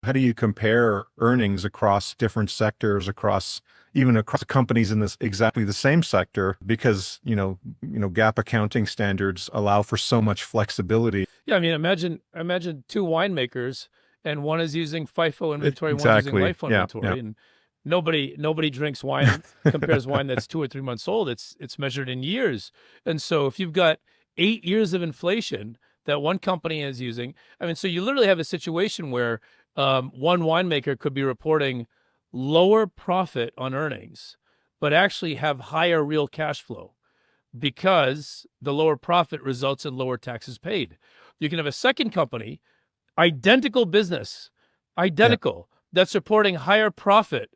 How do you compare earnings across different sectors, even across companies in this exactly the same sector? Because, GAAP accounting standards allow for so much flexibility. Yeah, I mean, imagine two winemakers, and one is using FIFO inventory, one's using Exactly. LIFO Yeah. Yeah. inventory, and nobody drinks wine, compares wine that's 2 or 3 months old. It's measured in years, and so if you've got 8 years of inflation that one company is using, I mean, so you literally have a situation where one winemaker could be reporting lower profit on earnings, but actually have higher real cash flow because the lower profit results in lower taxes paid. You can have a second company, identical business, identical, that's reporting higher profit,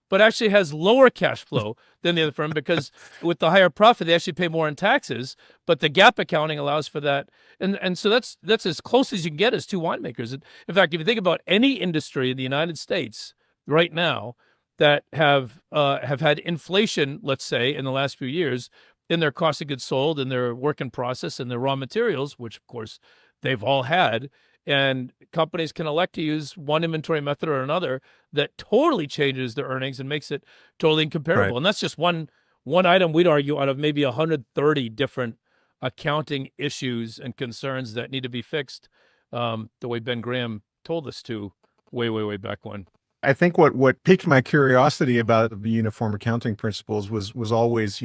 but actually has lower cash flow than the other firm because with the higher profit, they actually pay more in taxes, but the GAAP accounting allows for that. And so that's as close as you can get as two winemakers. In fact, if you think about any industry in the United States right now that have had inflation, let's say, in the last few years, in their cost of goods sold, in their work in process, and their raw materials, which of course they've all had, and companies can elect to use one inventory method or another that totally changes their earnings and makes it totally incomparable. Right. And that's just one item, we'd argue, out of maybe 130 different accounting issues and concerns that need to be fixed, the way Ben Graham told us to way back when. I think what piqued my curiosity about the uniform accounting principles was always,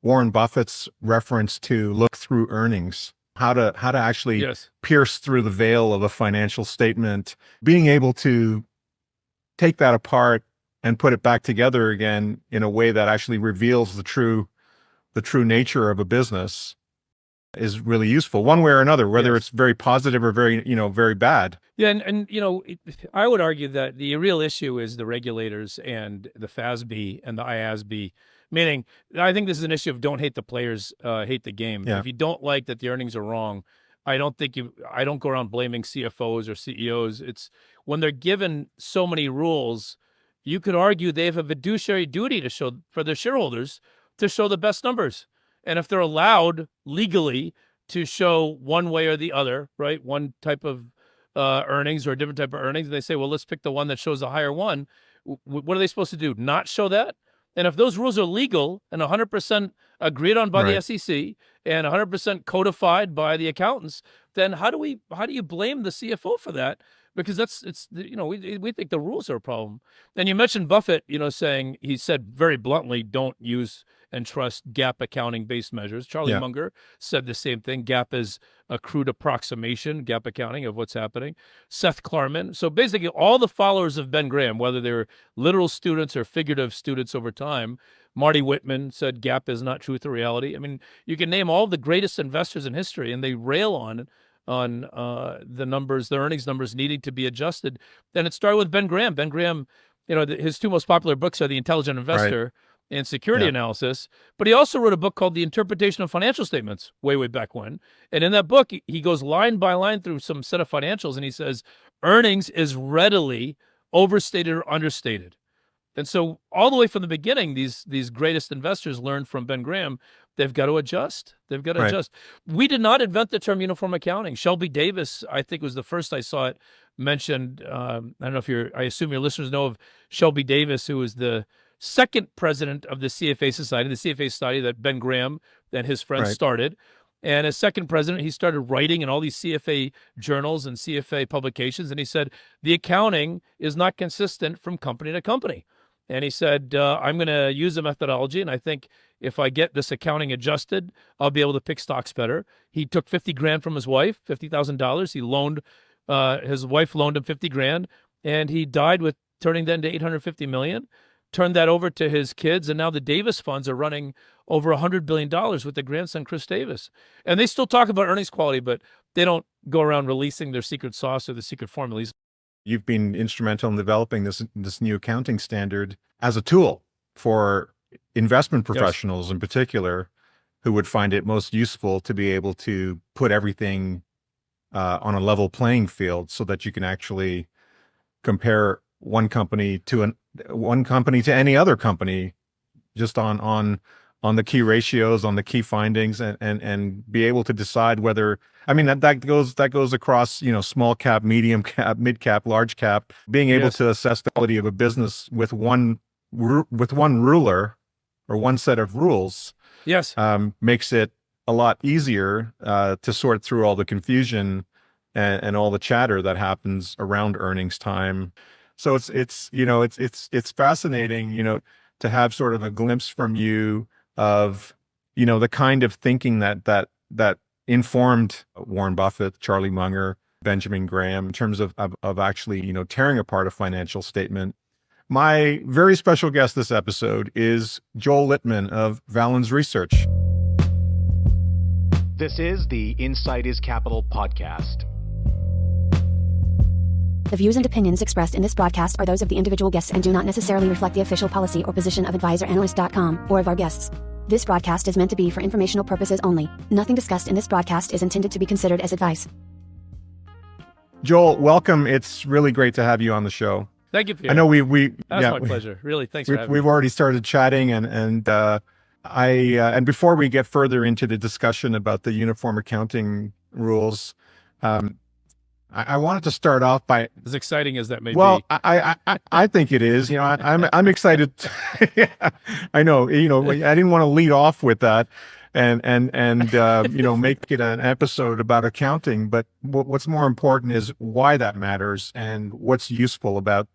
Warren Buffett's reference to look through earnings, how to actually Yes. pierce through the veil of a financial statement, being able to take that apart and put it back together again in a way that actually reveals the true nature of a business is really useful one way or another, whether Yes. it's very positive or very, very bad. Yeah, and I would argue that the real issue is the regulators and the FASB and the IASB. Meaning, I think this is an issue of don't hate the players, hate the game. Yeah. If you don't like that the earnings are wrong, I don't go around blaming CFOs or CEOs. It's when they're given so many rules, you could argue they have a fiduciary duty to show for their shareholders to show the best numbers. And if they're allowed legally to show one way or the other, right, one type of earnings or a different type of earnings, and they say, well, let's pick the one that shows a higher one. What are they supposed to do? Not show that? And if those rules are legal and 100% agreed on by the SEC and 100% codified by the accountants, then how do you blame the CFO for that? Because we think the rules are a problem. And you mentioned Buffett, saying, he said very bluntly, don't use and trust GAAP accounting based measures. Charlie Munger said the same thing. GAAP is a crude approximation, GAAP accounting, of what's happening. Seth Klarman. So basically all the followers of Ben Graham, whether they're literal students or figurative students over time, Marty Whitman said GAAP is not truth or reality. I mean, you can name all the greatest investors in history, and they rail on the numbers, the earnings numbers needing to be adjusted. Then it started with Ben Graham. Ben Graham, his two most popular books are The Intelligent Investor and Security Analysis, but he also wrote a book called The Interpretation of Financial Statements way back when. And in that book, he goes line by line through some set of financials, and he says, earnings is readily overstated or understated. And so all the way from the beginning, these greatest investors learned from Ben Graham, they've got to adjust. They've got to adjust. We did not invent the term uniform accounting. Shelby Davis, I think, was the first I saw it mentioned. I don't know if I assume your listeners know of Shelby Davis, who was the second president of the CFA Society, the CFA Society that Ben Graham and his friends started. And as second president, he started writing in all these CFA journals and CFA publications. And he said, the accounting is not consistent from company to company. And he said, I'm going to use a methodology, and I think if I get this accounting adjusted, I'll be able to pick stocks better. He took $50,000 from his wife, $50,000. He loaned, his wife loaned him $50,000, and he died with turning that into $850 million. Turned that over to his kids, and now the Davis funds are running over $100 billion with the grandson, Chris Davis. And they still talk about earnings quality, but they don't go around releasing their secret sauce or the secret formulas. You've been instrumental in developing this new accounting standard as a tool for investment professionals in particular, who would find it most useful to be able to put everything on a level playing field so that you can actually compare one company to any other company just on on the key ratios, on the key findings, and be able to decide whether, I mean, that goes across, small cap, medium cap, mid cap, large cap, being able Yes. to assess the quality of a business with one ruler or one set of rules, Yes. makes it a lot easier to sort through all the confusion and all the chatter that happens around earnings time. So it's fascinating, to have sort of a glimpse from you of, the kind of thinking that informed Warren Buffett, Charlie Munger, Benjamin Graham in terms of actually, tearing apart a financial statement. My very special guest this episode is Joel Litman of Valens Research. This is the Insight is Capital podcast. The views and opinions expressed in this broadcast are those of the individual guests and do not necessarily reflect the official policy or position of AdvisorAnalyst.com or of our guests. This broadcast is meant to be for informational purposes only. Nothing discussed in this broadcast is intended to be considered as advice. Joel, welcome. It's really great to have you on the show. Thank you, Pierre. I know we That's my pleasure. Really, thanks for having me. We've already started chatting, and before we get further into the discussion about the uniform accounting rules, I wanted to start off by, As exciting as that may well, be. I think it is. I'm excited. Yeah, I know. I didn't want to lead off with that, and make it an episode about accounting. But what's more important is why that matters and what's useful about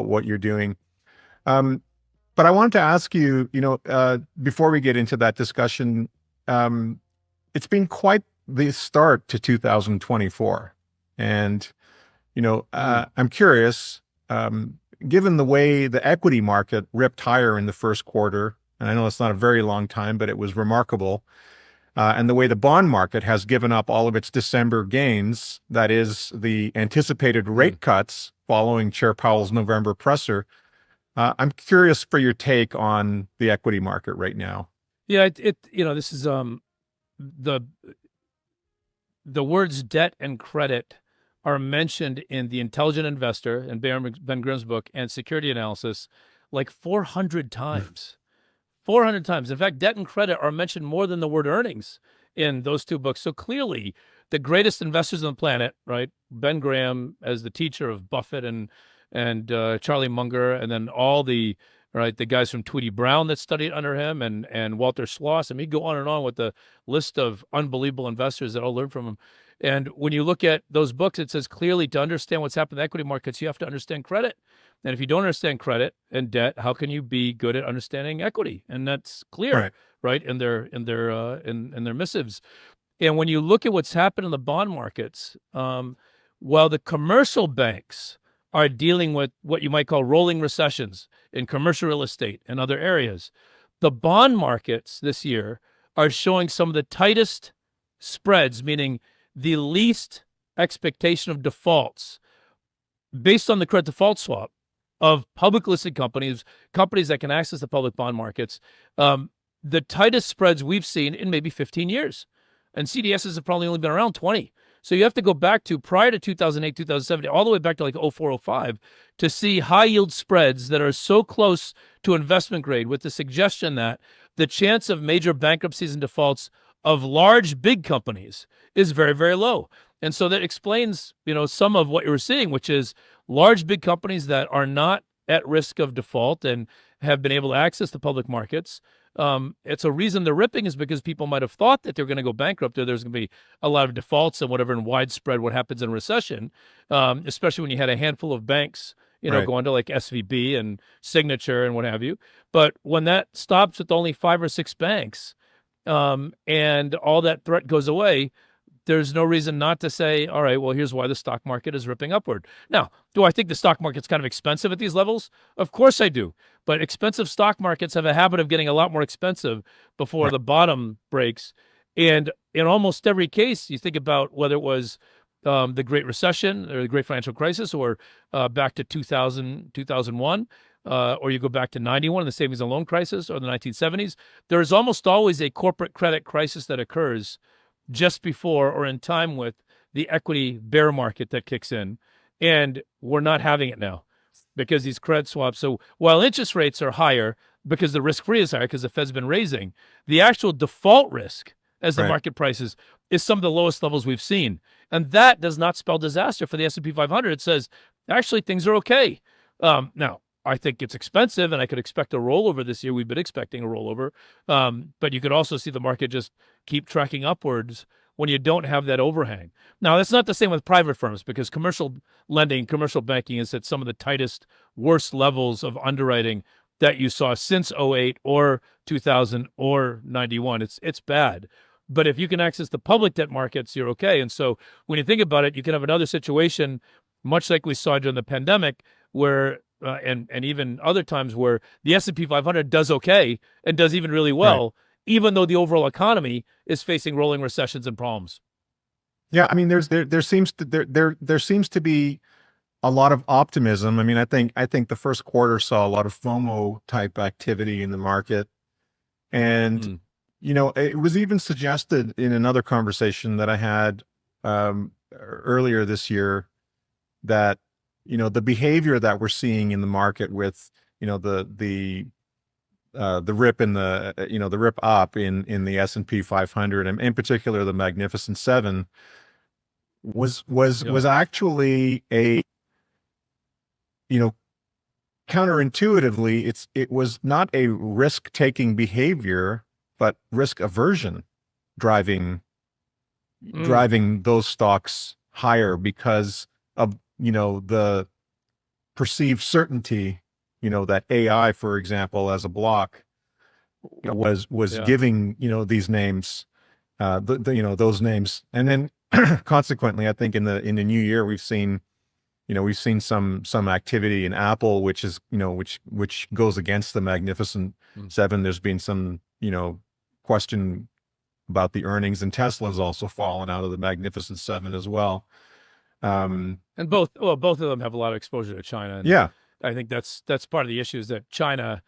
what you're doing. But I wanted to ask you, before we get into that discussion, it's been quite the start to 2024. And, I'm curious, given the way the equity market ripped higher in the first quarter, and I know it's not a very long time, but it was remarkable, and the way the bond market has given up all of its December gains, that is the anticipated rate cuts following Chair Powell's November presser. I'm curious for your take on the equity market right now. Yeah, this is the words debt and credit are mentioned in The Intelligent Investor and Ben Grimm's book and Security Analysis like 400 times. 400 times. In fact, debt and credit are mentioned more than the word earnings in those two books. So clearly, the greatest investors on the planet, right? Ben Graham as the teacher of Buffett and Charlie Munger, and then all the guys from Tweedy Brown that studied under him, and Walter Schloss. I mean, you go on and on with the list of unbelievable investors that all learned from him. And when you look at those books, it says clearly to understand what's happened in the equity markets, you have to understand credit. And if you don't understand credit and debt, how can you be good at understanding equity? And that's clear, right? In their missives. And when you look at what's happened in the bond markets, while the commercial banks are dealing with what you might call rolling recessions in commercial real estate and other areas, the bond markets this year are showing some of the tightest spreads, meaning the least expectation of defaults based on the credit default swap of public listed companies that can access the public bond markets, the tightest spreads we've seen in maybe 15 years. And CDSs have probably only been around 20. So you have to go back to prior to 2008, 2007, all the way back to like 04, 05 to see high yield spreads that are so close to investment grade, with the suggestion that the chance of major bankruptcies and defaults of large, big companies is very, very low. And so that explains, some of what you're seeing, which is large, big companies that are not at risk of default and have been able to access the public markets. It's a reason they're ripping is because people might have thought that they're going to go bankrupt or there's going to be a lot of defaults and whatever, and widespread what happens in a recession, especially when you had a handful of banks, going to like SVB and Signature and what have you. But when that stops with only 5 or 6 banks, and all that threat goes away, there's no reason not to say, all right, well, here's why the stock market is ripping upward. Now, do I think the stock market's kind of expensive at these levels? Of course I do. But expensive stock markets have a habit of getting a lot more expensive before the bottom breaks. And in almost every case, you think about whether it was the Great Recession or the Great Financial Crisis, or back to 2000, 2001, or you go back to 91, the savings and loan crisis, or the 1970s, there is almost always a corporate credit crisis that occurs just before or in time with the equity bear market that kicks in. And we're not having it now because these credit swaps. So while interest rates are higher, because the risk-free is higher because the Fed's been raising. The actual default risk as the Right. market prices is some of the lowest levels we've seen. And that does not spell disaster for the S&P 500. It says, actually, things are okay. Now, I think it's expensive, and I could expect a rollover this year. We've been expecting a rollover. But you could also see the market just keep tracking upwards when you don't have that overhang. Now, that's not the same with private firms, because commercial lending, commercial banking is at some of the tightest, worst levels of underwriting that you saw since 08 or 2000 or 91. It's bad. But if you can access the public debt markets, you're okay. And so when you think about it, you can have another situation, much like we saw during the pandemic, where and even other times where the S&P 500 does okay and does even really well, even though the overall economy is facing rolling recessions and problems. Yeah, I mean, there seems to be a lot of optimism. I mean, I think the first quarter saw a lot of FOMO type activity in the market, and you know, it was even suggested in another conversation that I had earlier this year that, you know, the behavior that we're seeing in the market with, you know, the rip in the, you know, the rip up in the S&P 500, and in particular the Magnificent Seven, was actually a, you know, counterintuitively, it was not a risk-taking behavior, but risk aversion driving those stocks higher because of, you know, the perceived certainty, you know, that AI, for example, as a block was giving, you know, these names, you know, those names. And then consequently, I think in the new year, we've seen some activity in Apple, which is, you know, which goes against the Magnificent Seven. There's been some, you know, question about the earnings, and Tesla's also fallen out of the Magnificent Seven as well. And both of them have a lot of exposure to China. And yeah, I think that's part of the issue, is that China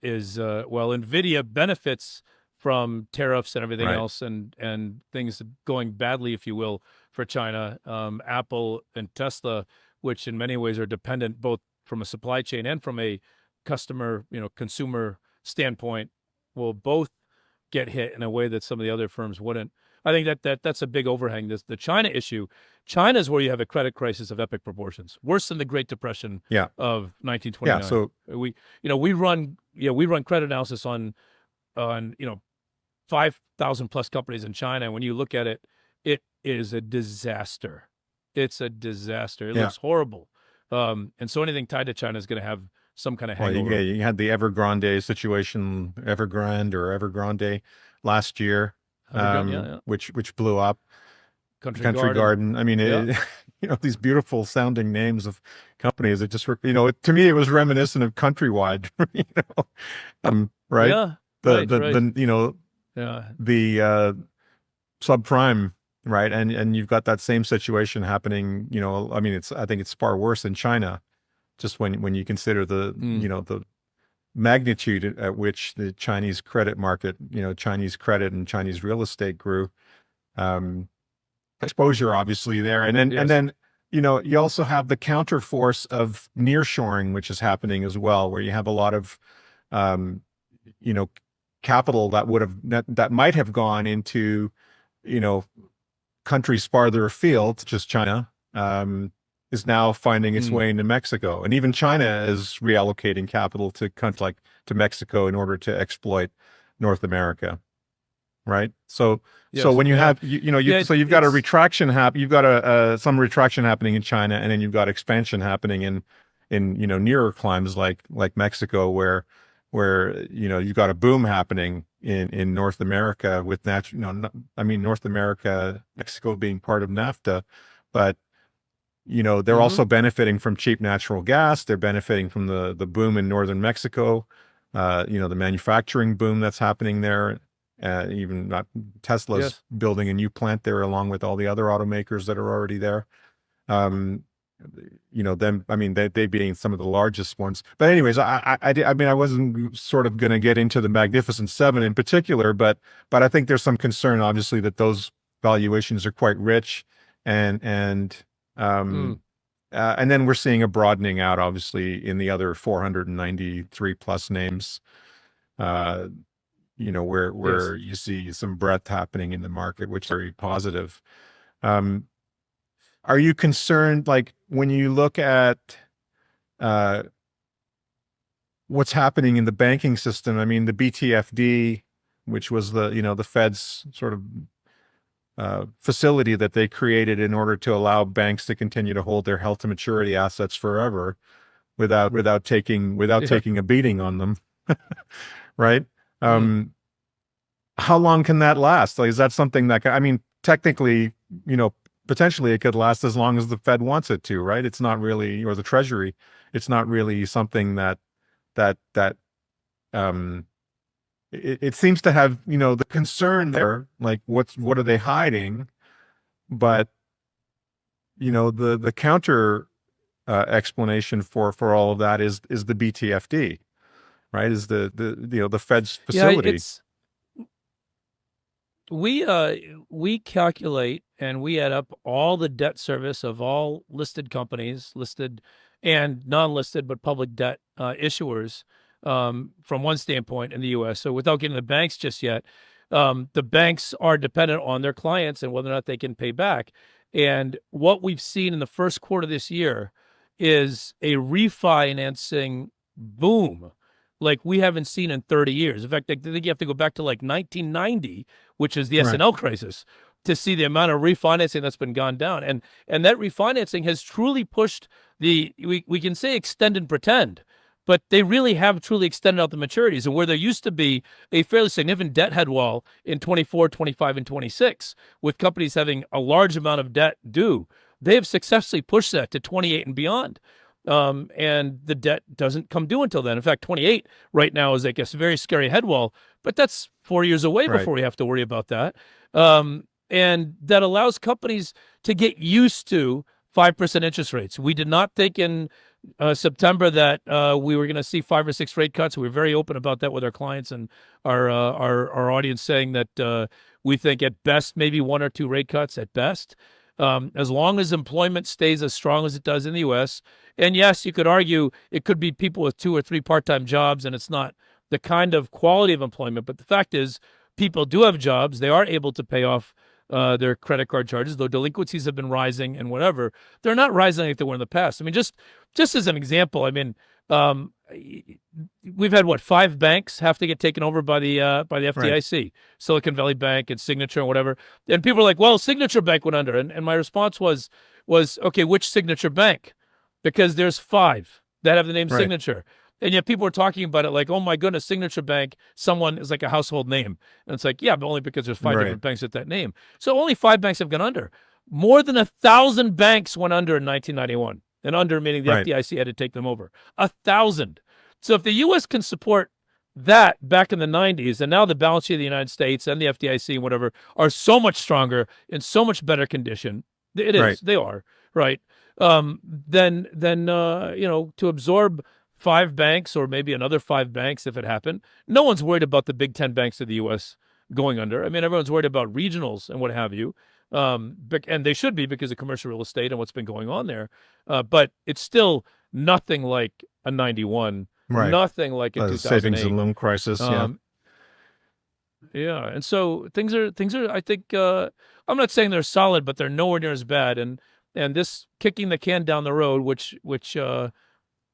is NVIDIA benefits from tariffs and everything else, and things going badly, if you will, for China. Apple and Tesla, which in many ways are dependent both from a supply chain and from a customer, you know, consumer standpoint, will both get hit in a way that some of the other firms wouldn't. I think that's a big overhang. The China issue. China is where you have a credit crisis of epic proportions, worse than the Great Depression of 1929. Yeah, so we run credit analysis on 5,000 plus companies in China. When you look at it, it is a disaster. It's a disaster. It looks horrible. And so anything tied to China is going to have some kind of hangover. Well, you had the Evergrande situation, Evergrande last year, which blew up. Country Garden. I mean, you know, these beautiful sounding names of companies. It just, you know, to me, it was reminiscent of Countrywide. You know, right? Yeah. The you know, the subprime, right? And you've got that same situation happening. You know, I mean, I think it's far worse in China. Just when you consider the you know, the magnitude at which the Chinese credit market, you know, Chinese credit and Chinese real estate grew, exposure obviously there, and then you know, you also have the counterforce of nearshoring, which is happening as well, where you have a lot of you know, capital that might have gone into, you know, countries farther afield, just China, is now finding its way into Mexico. And even China is reallocating capital to countries like to Mexico in order to exploit North America. Right. So when you have, so you've got a retraction you've got some retraction happening in China, and then you've got expansion happening in, you know, nearer climes like Mexico, where, you know, you've got a boom happening in North America with North America, Mexico being part of NAFTA, but, you know, they're also benefiting from cheap natural gas. They're benefiting from the boom in northern Mexico, you know, the manufacturing boom that's happening there. Even not Tesla's building a new plant there, along with all the other automakers that are already there. You know, they being some of the largest ones. But anyways, I mean, I wasn't sort of going to get into the Magnificent Seven in particular, but I think there's some concern, obviously, that those valuations are quite rich, and And then we're seeing a broadening out, obviously, in the other 493 plus names, where you see some breadth happening in the market, which is very positive. Are you concerned, like when you look at what's happening in the banking system? I mean, the BTFD, which was the Fed's sort of facility that they created in order to allow banks to continue to hold their held to maturity assets forever without taking a beating on them, right? How long can that last? Like, is that something that technically, potentially it could last as long as the Fed wants it to, right? It's not really, or the Treasury, it's not really something that it seems to have, the concern there, like what are they hiding? But, the counter explanation for all of that is the BTFD, right? Is the Fed's facility. We calculate and we add up all the debt service of all listed companies, listed and non-listed, but public debt issuers from one standpoint in the U.S. So without getting the banks just yet, the banks are dependent on their clients and whether or not they can pay back. And what we've seen in the first quarter of this year is a refinancing boom like we haven't seen in 30 years. In fact, I think you have to go back to like 1990, which is the S&L crisis, to see the amount of refinancing that's been gone down. And that refinancing has truly pushed we can say extend and pretend, but they really have truly extended out the maturities. And where there used to be a fairly significant debt head wall in 24, 25, and 26, with companies having a large amount of debt due, they have successfully pushed that to 28 and beyond. And the debt doesn't come due until then. In fact, 28 right now is, I guess, a very scary head wall, but that's 4 years away before we have to worry about that. And that allows companies to get used to 5% interest rates. We did not think in September that we were going to see 5 or 6 rate cuts. We were very open about that with our clients and our audience, saying that we think at best maybe 1 or 2 rate cuts at best. As long as employment stays as strong as it does in the U.S. And yes, you could argue it could be people with 2 or 3 part-time jobs, and it's not the kind of quality of employment. But the fact is, people do have jobs. They are able to pay off their credit card charges, though delinquencies have been rising and whatever. They're not rising like they were in the past. I mean, just as an example, we've had 5 banks have to get taken over by the FDIC, Silicon Valley Bank and Signature and whatever. And people are like, well, Signature Bank went under. And my response was, okay, which Signature Bank? Because there's 5 that have the name Signature. And yet people are talking about it like, oh my goodness, Signature Bank, someone is like a household name. And it's like, yeah, but only because there's 5 different banks with that name. So only 5 banks have gone under. More than 1,000 banks went under in 1991. And under meaning the FDIC had to take them over. 1,000. So if the U.S. can support that back in the 90s, and now the balance sheet of the United States and the FDIC and whatever are so much stronger, in so much better condition, they are, right? Then to absorb 5 banks or maybe another 5 banks if it happened, no one's worried about the big 10 banks of the U.S. going under. I mean, everyone's worried about regionals and what have you. And they should be because of commercial real estate and what's been going on there. But it's still nothing like a 91, nothing like a 2008. Savings and loan crisis, Yeah. And so things are, I think, I'm not saying they're solid, but they're nowhere near as bad. And this kicking the can down the road, which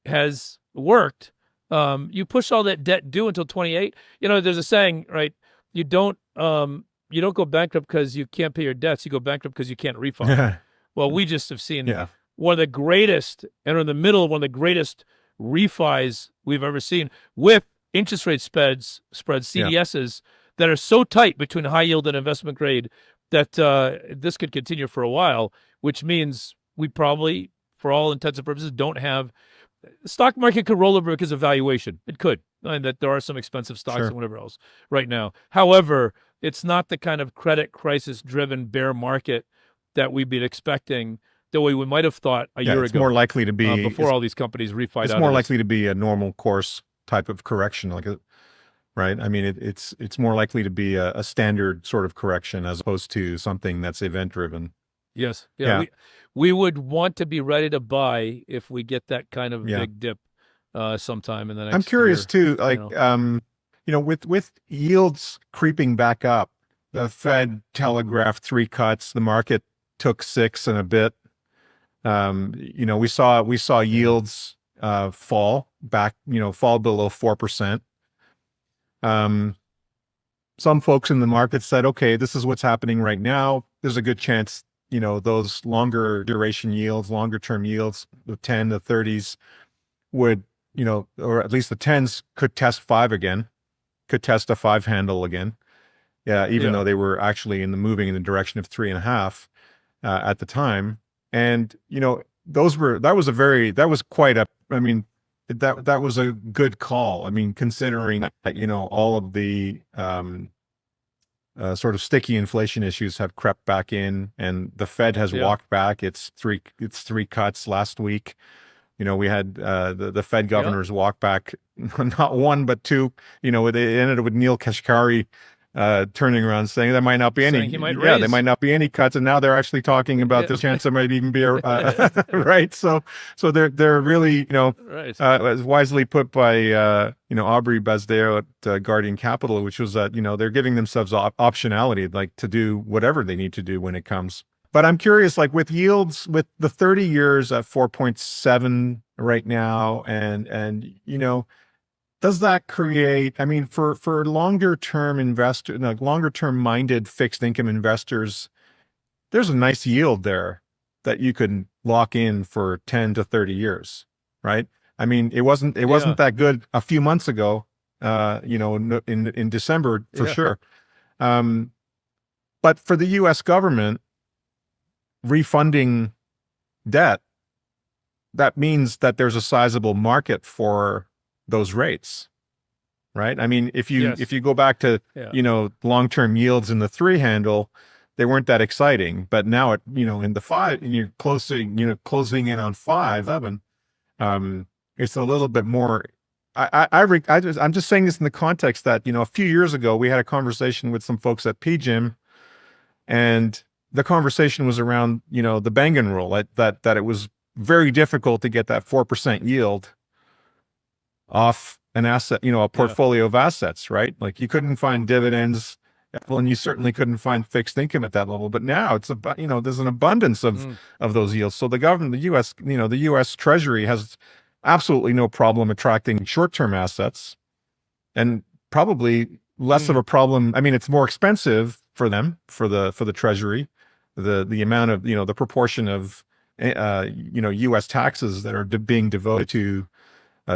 has worked, you push all that debt due until 28. There's a saying, right? You don't go bankrupt because you can't pay your debts. You go bankrupt because you can't refund. Well, we just have seen one of the greatest, and in the middle of one of the greatest refis we've ever seen, with interest rate spreads, CDSs, that are so tight between high yield and investment grade that this could continue for a while, which means we probably, for all intents and purposes, don't have. The stock market could roll over because of valuation. It could, and that there are some expensive stocks and whatever else right now. However, it's not the kind of credit crisis-driven bear market that we've been expecting, the way we might have thought a year ago. It's more likely to be before all these companies refied. It's more likely to be a normal course type of correction, right? I mean, it's more likely to be a standard sort of correction as opposed to something that's event-driven. Yes. Yeah. Yeah. We would want to be ready to buy if we get that kind of Yeah. big dip sometime in the next I'm curious year, too, like, with yields creeping back up, the Fed telegraphed 3 cuts, the market took 6 and a bit. We saw yields fall back, fall below 4%. Some folks in the market said, okay, this is what's happening right now. There's a good chance, those longer duration yields, longer term yields, the 10, the 30s would, or at least the 10s could test 5 again, could test a 5 handle again. Yeah, even though they were actually moving in the direction of 3.5 at the time. And, that was a good call. I mean, considering that, all of the sort of sticky inflation issues have crept back in, and the Fed has walked back. It's three cuts last week. We had the Fed governors walk back, not 1 but 2. They ended up with Neil Kashkari turning around saying there might not be any. There might not be any cuts, and now they're actually talking about the chance there might even be a right. So they're really wisely put by Aubrey Bazdeo at Guardian Capital, which was that they're giving themselves optionality, like to do whatever they need to do when it comes. But I'm curious, like with yields, with the 30 years at 4.7 right now, and does that create, I mean, for longer term longer term minded fixed income investors, there's a nice yield there that you could lock in for 10 to 30 years, right? I mean, it wasn't that good a few months ago, in December for sure. But for the US government, refunding debt, that means that there's a sizable market for those rates, right? I mean, if you go back to long-term yields in the 3 handle, they weren't that exciting, but now in the 5, and you're closing in on 5.11, it's a little bit more. I'm just saying this in the context that a few years ago we had a conversation with some folks at PGIM, and the conversation was around the Bengen rule, that it was very difficult to get that 4% yield off an asset, a portfolio of assets, right? Like you couldn't find dividends, and you certainly couldn't find fixed income at that level. But now it's about, there's an abundance of those yields. So the government, the U.S. Treasury has absolutely no problem attracting short-term assets, and probably less of a problem. I mean, it's more expensive for them, for the Treasury, the amount of, the proportion of, U.S. taxes that are being devoted to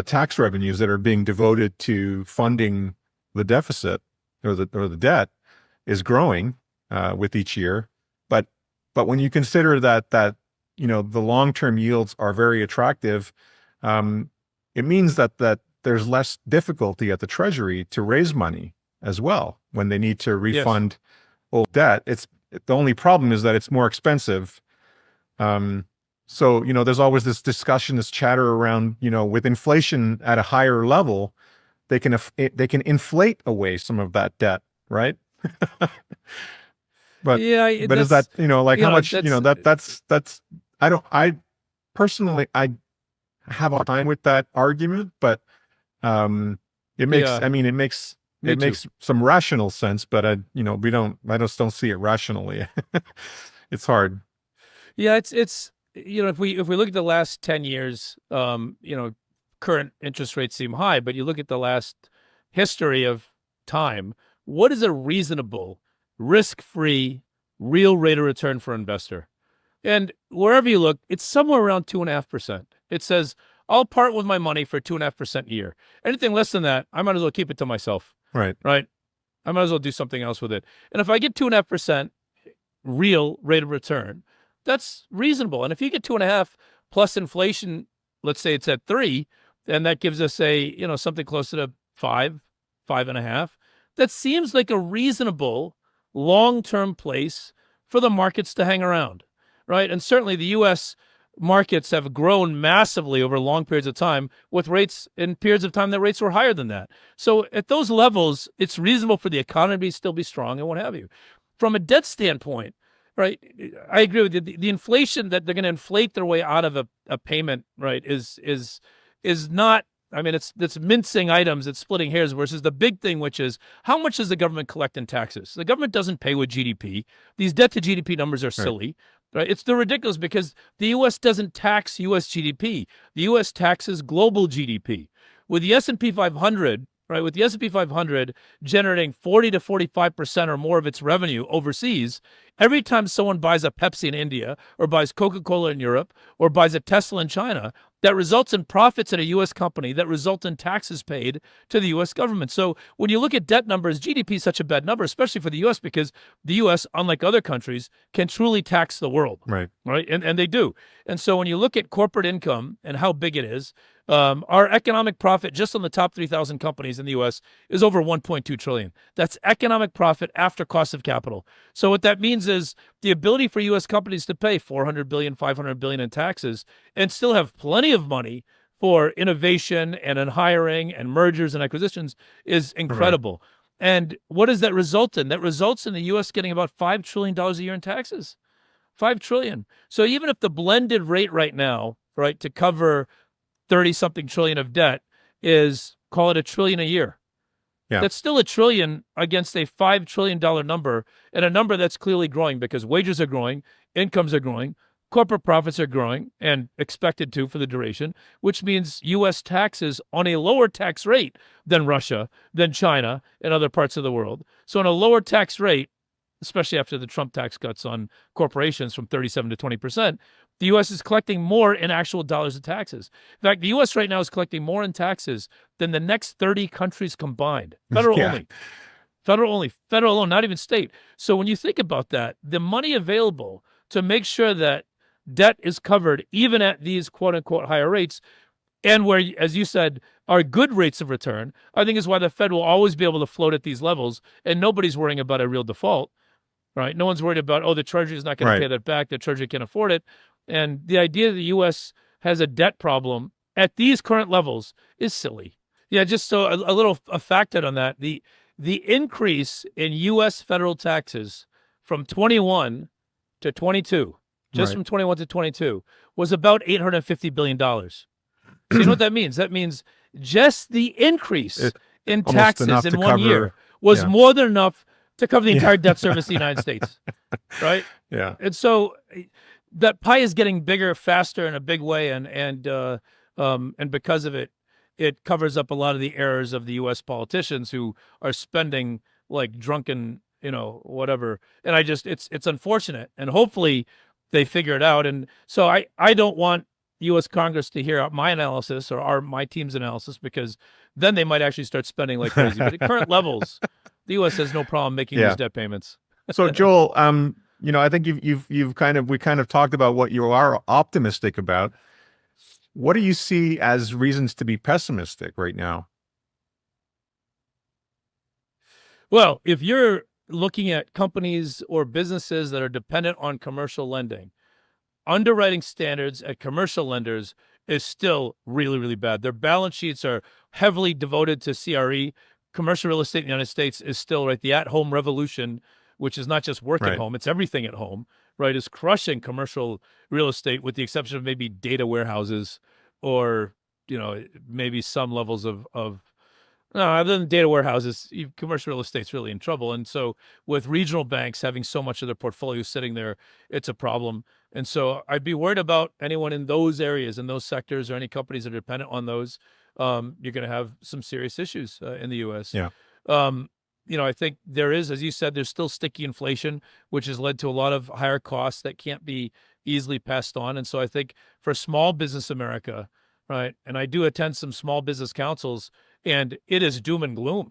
tax revenues that are being devoted to funding the deficit or the debt is growing with each year. But when you consider that the long-term yields are very attractive, it means that there's less difficulty at the Treasury to raise money as well when they need to refund old debt. The only problem is that it's more expensive. So, there's always this discussion, this chatter around, with inflation at a higher level, they can inflate away some of that debt, right? But is that, like how much, I personally, I have a time with that argument, but it makes, it makes some rational sense, but I just don't see it rationally. It's hard. Yeah, it's if we look at the last 10 years, current interest rates seem high, but you look at the last history of time, what is a reasonable, risk-free, real rate of return for an investor? And wherever you look, it's somewhere around 2.5%. It says, I'll part with my money for 2.5% a year. Anything less than that, I might as well keep it to myself. Right. I might as well do something else with it. And if I get 2.5% real rate of return, that's reasonable. And if you get 2.5 plus inflation, let's say it's at 3, then that gives us something closer to 5.5. That seems like a reasonable long-term place for the markets to hang around, right? And certainly the U.S. markets have grown massively over long periods of time, with rates in periods of time that rates were higher than that. So at those levels, it's reasonable for the economy to still be strong and what have you. From a debt standpoint, right? I agree with you. The inflation that they're going to inflate their way out of a payment, right, is not. I mean, it's mincing items, it's splitting hairs versus the big thing, which is how much does the government collect in taxes? The government doesn't pay with GDP. These debt to GDP numbers are silly, right? They're ridiculous because the U.S. doesn't tax U.S. GDP. The U.S. taxes global GDP. With the S&P 500, right, with the S&P 500 generating 40 to 45% or more of its revenue overseas, every time someone buys a Pepsi in India or buys Coca-Cola in Europe or buys a Tesla in China, that results in profits at a U.S. company that result in taxes paid to the U.S. government. So when you look at debt numbers, GDP is such a bad number, especially for the U.S., because the U.S., unlike other countries, can truly tax the world. Right. And they do. And so when you look at corporate income and how big it is, our economic profit just on the top 3,000 companies in the U.S. is over $1.2 trillion. That's economic profit after cost of capital. So what that means is the ability for U.S. companies to pay $400 billion, $500 billion in taxes and still have plenty of money for innovation and in hiring and mergers and acquisitions is incredible. Right. And what does that result in? That results in the U.S. getting about $5 trillion a year in taxes. $5 trillion. So even if the blended rate right now, right, to cover 30-something trillion of debt is, call it $1 trillion a year. Yeah. That's still $1 trillion against a $5 trillion number, and a number that's clearly growing because wages are growing, incomes are growing, corporate profits are growing and expected to for the duration, which means U.S. taxes on a lower tax rate than Russia, than China, and other parts of the world. So on a lower tax rate, especially after the Trump tax cuts on corporations from 37 to 20%, the U.S. is collecting more in actual dollars of taxes. In fact, the U.S. right now is collecting more in taxes than the next 30 countries combined. Federal only. Federal only. Federal alone, not even state. So when you think about that, the money available to make sure that debt is covered even at these quote-unquote higher rates, and where, as you said, are good rates of return, I think is why the Fed will always be able to float at these levels, and nobody's worrying about a real default. Right? No one's worried about, the Treasury is not going to pay that back. The Treasury can't afford it. And the idea that the U.S. has a debt problem at these current levels is silly. Yeah, just so a factoid on that. The increase in U.S. federal taxes from 21 to 22, just from 21 to 22, was about $850 billion. So you know what that means? That means just the increase in taxes in 1 year was more than enough to cover the entire debt service of the United States, right? Yeah. And so that pie is getting bigger, faster in a big way, and because of it, it covers up a lot of the errors of the U.S. politicians who are spending like drunken, whatever. And it's unfortunate, and hopefully they figure it out. And so I don't want U.S. Congress to hear my analysis or my team's analysis, because then they might actually start spending like crazy. But at current levels, the U.S. has no problem making these debt payments. So Joel, I think we kind of talked about what you are optimistic about. What do you see as reasons to be pessimistic right now? Well, if you're looking at companies or businesses that are dependent on commercial lending, underwriting standards at commercial lenders is still really, really bad. Their balance sheets are heavily devoted to CRE. Commercial real estate in the United States is still, the at-home revolution, which is not just work at home, it's everything at home, is crushing commercial real estate, with the exception of maybe data warehouses or, maybe some levels of no, other than data warehouses, commercial real estate's really in trouble. And so with regional banks having so much of their portfolio sitting there, it's a problem. And so I'd be worried about anyone in those areas, in those sectors, or any companies that are dependent on those. You're going to have some serious issues in the U.S. Yeah. I think there is, as you said, there's still sticky inflation, which has led to a lot of higher costs that can't be easily passed on. And so I think for small business America, and I do attend some small business councils, and it is doom and gloom.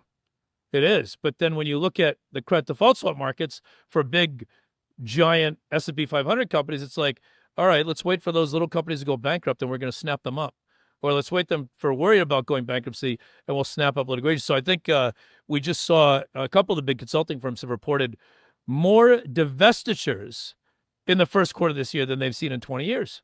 It is. But then when you look at the credit default swap markets for big, giant S&P 500 companies, it's like, all right, let's wait for those little companies to go bankrupt, and we're going to snap them up. Or let's wait them for worried about going bankruptcy, and we'll snap up litigation. So I think we just saw a couple of the big consulting firms have reported more divestitures in the first quarter of this year than they've seen in 20 years.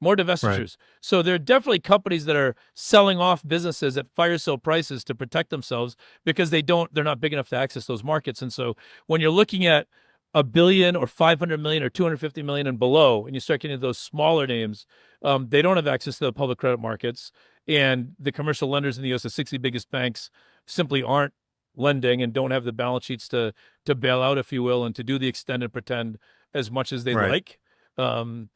More divestitures. Right. So there are definitely companies that are selling off businesses at fire sale prices to protect themselves because they're not big enough to access those markets. And so when you're looking at $1 billion or 500 million or 250 million and below, and you start getting those smaller names, they don't have access to the public credit markets, and the commercial lenders in the U.S., the 60 biggest banks, simply aren't lending and don't have the balance sheets to bail out, if you will, and to do the extend and pretend as much as they'd like, and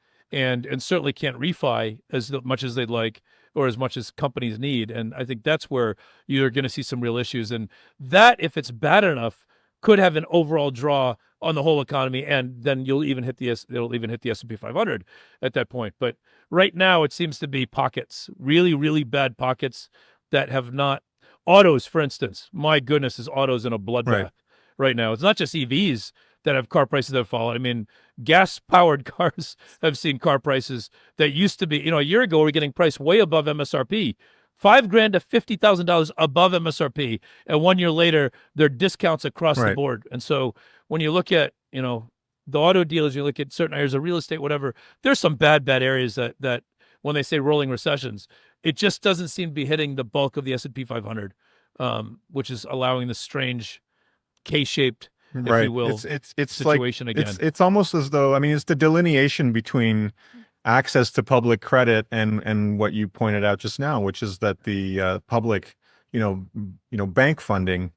certainly can't refi as much as they'd like or as much as companies need. And I think that's where you're going to see some real issues. And that, if it's bad enough, could have an overall draw on the whole economy, and then it'll even hit the S&P 500 at that point. But right now, it seems to be pockets, really, really bad pockets that have not. Autos, for instance, my goodness, is autos in a bloodbath right now. It's not just EVs that have car prices that have fallen. I mean, gas-powered cars have seen car prices that used to be, a year ago, we're getting priced way above MSRP. $5,000 to $50,000 above MSRP, and 1 year later, there are discounts across the board. And so, when you look at the auto dealers, you look at certain areas of real estate, whatever. There's some bad areas that when they say rolling recessions, it just doesn't seem to be hitting the bulk of the S&P 500, which is allowing the strange K-shaped, if you will, it's situation like, again. It's almost as though, it's the delineation between access to public credit and what you pointed out just now, which is that the public, bank funding,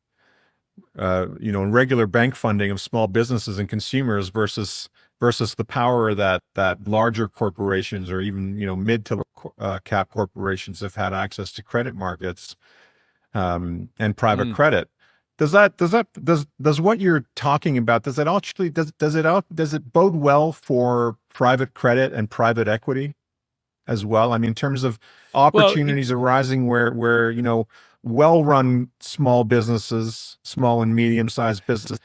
regular bank funding of small businesses and consumers versus the power that larger corporations or even mid to cap corporations have had access to credit markets and private credit. Does what you're talking about, does it bode well for private credit and private equity as well? In terms of opportunities arising where well-run small businesses, small and medium-sized businesses,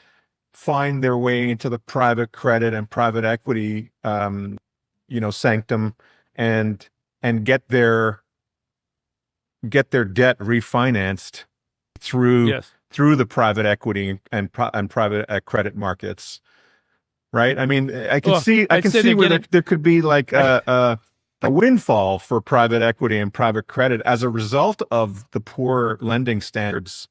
find their way into the private credit and private equity, sanctum, and get their debt refinanced through the private equity and private credit markets, right? I can see where there could be like a windfall for private equity and private credit as a result of the poor lending standards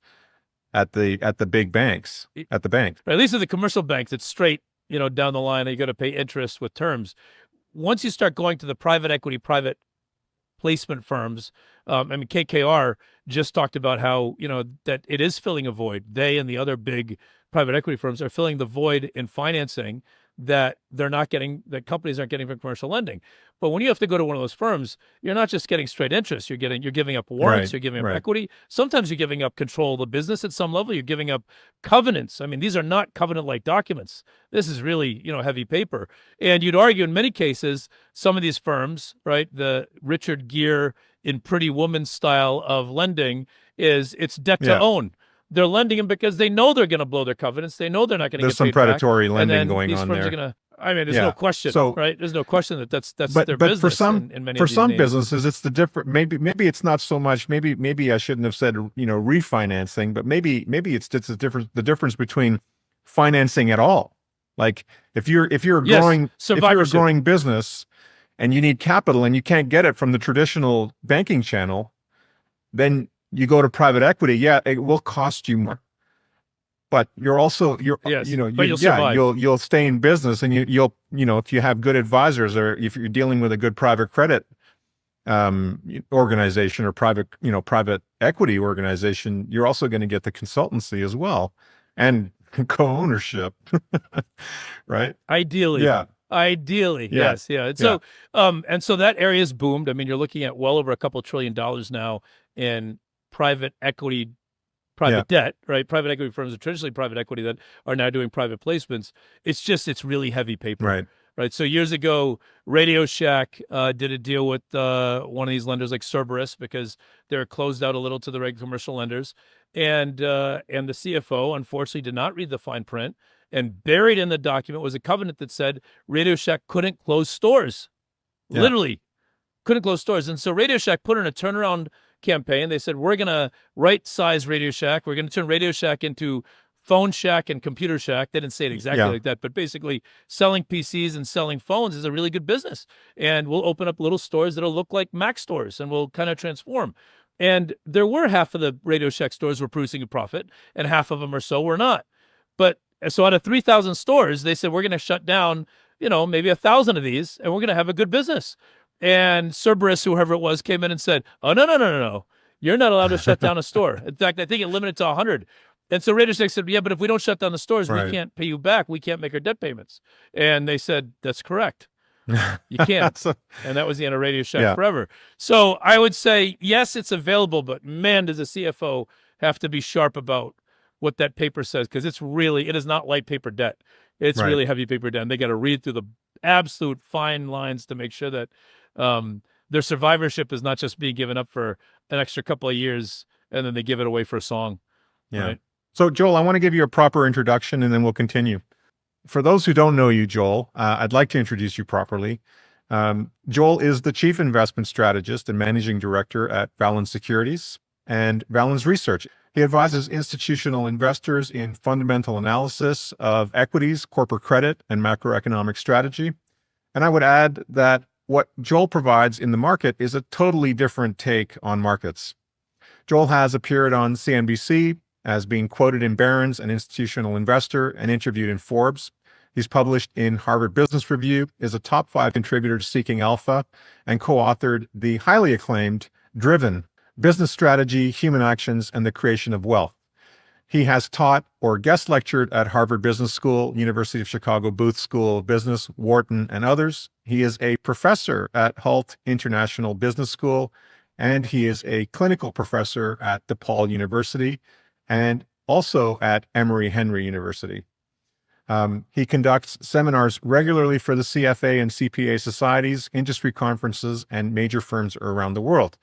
at the big banks, at the bank. At least at the commercial banks, it's straight, down the line. You got to pay interest with terms. Once you start going to the private equity, private placement firms, KKR just talked about how, that it is filling a void. They and the other big private equity firms are filling the void in financing that companies aren't getting from commercial lending. But when you have to go to one of those firms, you're not just getting straight interest. You're giving up warrants. You're giving up equity. Sometimes you're giving up control of the business at some level. You're giving up covenants. These are not covenant-like documents. This is really, heavy paper. And you'd argue in many cases, some of these firms, right, the Richard Gere in Pretty Woman style of lending it's debt to own. They're lending them because they know they're going to blow their covenants. They know they're not going to get paid back. There's some predatory lending going on there. There's no question, right? There's no question that's their business. For some businesses, it's the different. Maybe it's not so much. Maybe I shouldn't have said refinancing, but maybe it's the difference between financing at all. Like if you're a growing business and you need capital and you can't get it from the traditional banking channel, then you go to private equity. Yeah, it will cost you more, but you'll stay in business, and you'll if you have good advisors, or if you're dealing with a good private credit organization or private equity organization, you're also going to get the consultancy as well and co-ownership, right? Ideally. Yes. And so that area's boomed. You're looking at well over a couple $1 trillion now in private equity, private debt, right? Private equity firms are traditionally private equity that are now doing private placements. It's really heavy paper, right? So years ago, Radio Shack did a deal with one of these lenders like Cerberus because they're closed out a little to the regular commercial lenders, and the CFO unfortunately did not read the fine print, and buried in the document was a covenant that said Radio Shack couldn't close stores, literally couldn't close stores, and so Radio Shack put in a turnaround campaign. They said, we're going to right-size Radio Shack. We're going to turn Radio Shack into Phone Shack and Computer Shack. They didn't say it exactly like that, but basically selling PCs and selling phones is a really good business. And we'll open up little stores that'll look like Mac stores, and we'll kind of transform. And there were half of the Radio Shack stores were producing a profit, and half of them or so were not. But So out of 3,000 stores, they said, we're going to shut down, maybe 1,000 of these, and we're going to have a good business. And Cerberus, whoever it was, came in and said, oh, no. You're not allowed to shut down a store. In fact, I think it limited to 100. And so Raider 6 said, yeah, but if we don't shut down the stores, Right. we can't pay you back. We can't make our debt payments. And they said, that's correct. You can't. So- And that was the end of Radio Shack Yeah. forever. So I would say, yes, it's available, but man, does a CFO have to be sharp about what that paper says, because it is not light paper debt. It's Right. really heavy paper debt. And they got to read through the absolute fine lines to make sure that their survivorship is not just being given up for an extra couple of years and then they give it away for a song. Yeah. Right? So, Joel, I want to give you a proper introduction and then we'll continue. For those who don't know you, Joel, I'd like to introduce you properly. Joel is the Chief Investment Strategist and Managing Director at Valens Securities and Valens Research. He advises institutional investors in fundamental analysis of equities, corporate credit, and macroeconomic strategy. And I would add that what Joel provides in the market is a totally different take on markets. Joel has appeared on CNBC as being quoted in Barron's, an institutional investor, and interviewed in Forbes. He's published in Harvard Business Review, is a top 5 contributor to Seeking Alpha, and co-authored the highly acclaimed Driven: Business Strategy, Human Actions, and the Creation of Wealth. He has taught or guest lectured at Harvard Business School, University of Chicago Booth School of Business, Wharton, and others. He is a professor at Hult International Business School, and he is a clinical professor at DePaul University and also at Emory Henry University. He conducts seminars regularly for the CFA and CPA societies, industry conferences, and major firms around the world.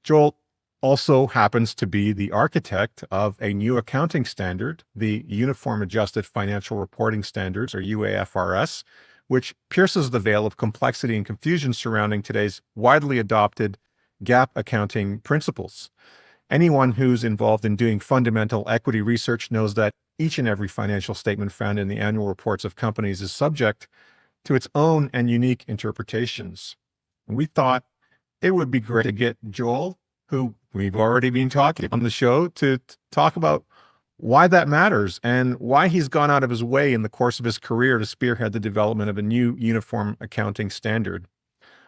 Joel also happens to be the architect of a new accounting standard, the Uniform Adjusted Financial Reporting Standards, or UAFRS, which pierces the veil of complexity and confusion surrounding today's widely adopted GAAP accounting principles. Anyone who's involved in doing fundamental equity research knows that each and every financial statement found in the annual reports of companies is subject to its own and unique interpretations. And we thought it would be great to get Joel, who we've already been talking on the show, to talk about why that matters and why he's gone out of his way in the course of his career to spearhead the development of a new uniform accounting standard.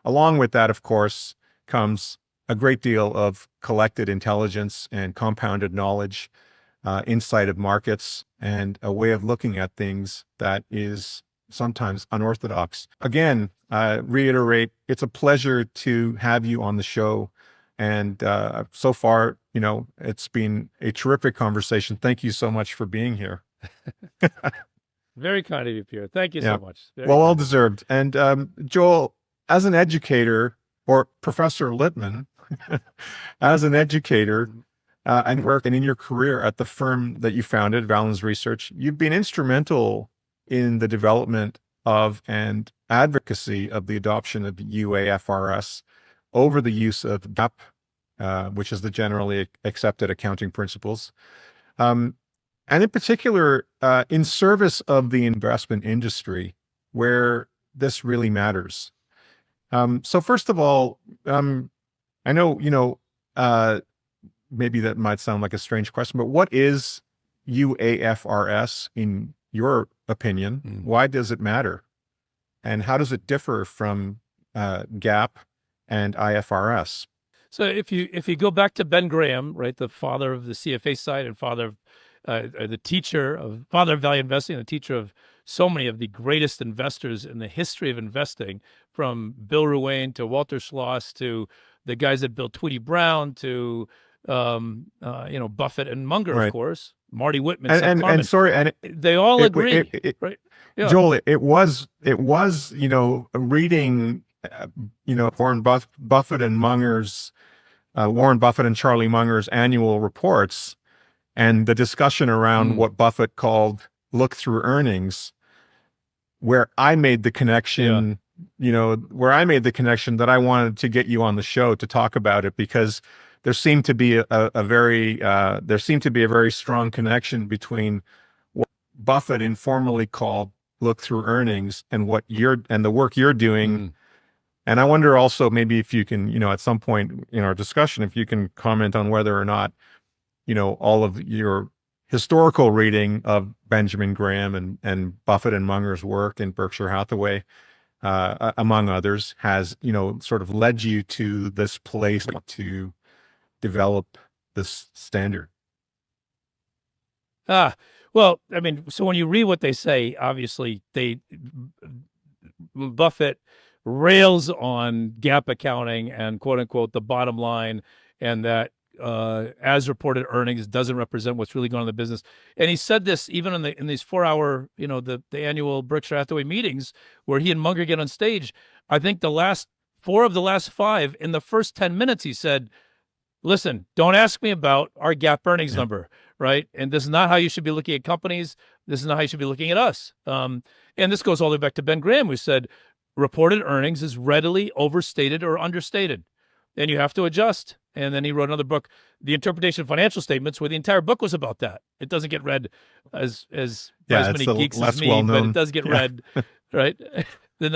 Along with that, of course, comes a great deal of collected intelligence and compounded knowledge, insight of markets, and a way of looking at things that is sometimes unorthodox. Again, reiterate, it's a pleasure to have you on the show. And so far, it's been a terrific conversation. Thank you so much for being here. Very kind of you, Pierre. Thank you so much. Well deserved. And Joel, as an educator, or Professor Litman, as an educator and working in your career at the firm that you founded, Valens Research, you've been instrumental in the development of and advocacy of the adoption of UAFRS over the use of GAAP, which is the generally accepted accounting principles, and in particular, in service of the investment industry, where this really matters. So first of all, I know, maybe that might sound like a strange question, but what is UAFRS in your opinion? Why does it matter? And how does it differ from GAAP and IFRS? So if you go back to Ben Graham, right, the father of the CFA side and father of value investing, the teacher of so many of the greatest investors in the history of investing, from Bill Ruane to Walter Schloss to the guys that built Tweety Brown to Buffett and Munger, Right. of course, Marty Whitman, And sorry, and they all agree, right? Yeah. Joel, it was reading Warren Buffett and Warren Buffett and Charlie Munger's annual reports and the discussion around what Buffett called look-through earnings, where I made the connection, that I wanted to get you on the show to talk about it, because there seemed to be a very strong connection between what Buffett informally called look-through earnings and the work you're doing. And I wonder also, maybe if you can, at some point in our discussion, if you can comment on whether or not, all of historical reading of Benjamin Graham and Buffett and Munger's work in Berkshire Hathaway, among others, has, sort of led you to this place to develop this standard? Well, I mean, so when you read what they say, obviously Buffett rails on GAAP accounting and quote unquote the bottom line, and that as reported earnings doesn't represent what's really going on in the business. And he said this even in these 4-hour, the annual Berkshire Hathaway meetings where he and Munger get on stage. I think the last 4 of the last 5, in the first 10 minutes, he said, listen, don't ask me about our GAAP earnings number, right? And this is not how you should be looking at companies. This is not how you should be looking at us. And this goes all the way back to Ben Graham, who said reported earnings is readily overstated or understated, and you have to adjust. And then he wrote another book, The Interpretation of Financial Statements, where the entire book was about that. It doesn't get read as many geeks as me, but it does get read, right? But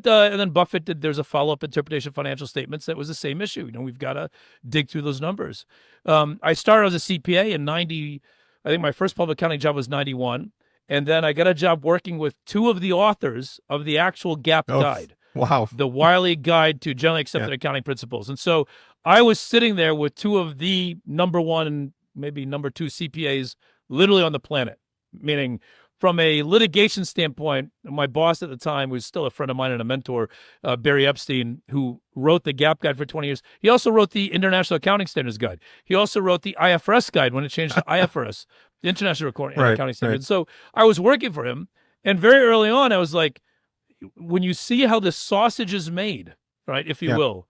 and then Buffett did. There's a follow-up interpretation of financial statements that was the same issue. We've got to dig through those numbers. I started as a CPA in '90. I think my first public accounting job was '91, and then I got a job working with 2 of the authors of the actual GAAP guide. Wow. The Wiley Guide to Generally Accepted Accounting Principles. And so I was sitting there with 2 of the number 1, maybe number 2 CPAs literally on the planet, meaning from a litigation standpoint, my boss at the time was still a friend of mine and a mentor, Barry Epstein, who wrote the GAAP Guide for 20 years. He also wrote the International Accounting Standards Guide. He also wrote the IFRS Guide when it changed to IFRS, the International Accounting Standards. Right. So I was working for him. And very early on, I was like, when you see how the sausage is made, right, if you will,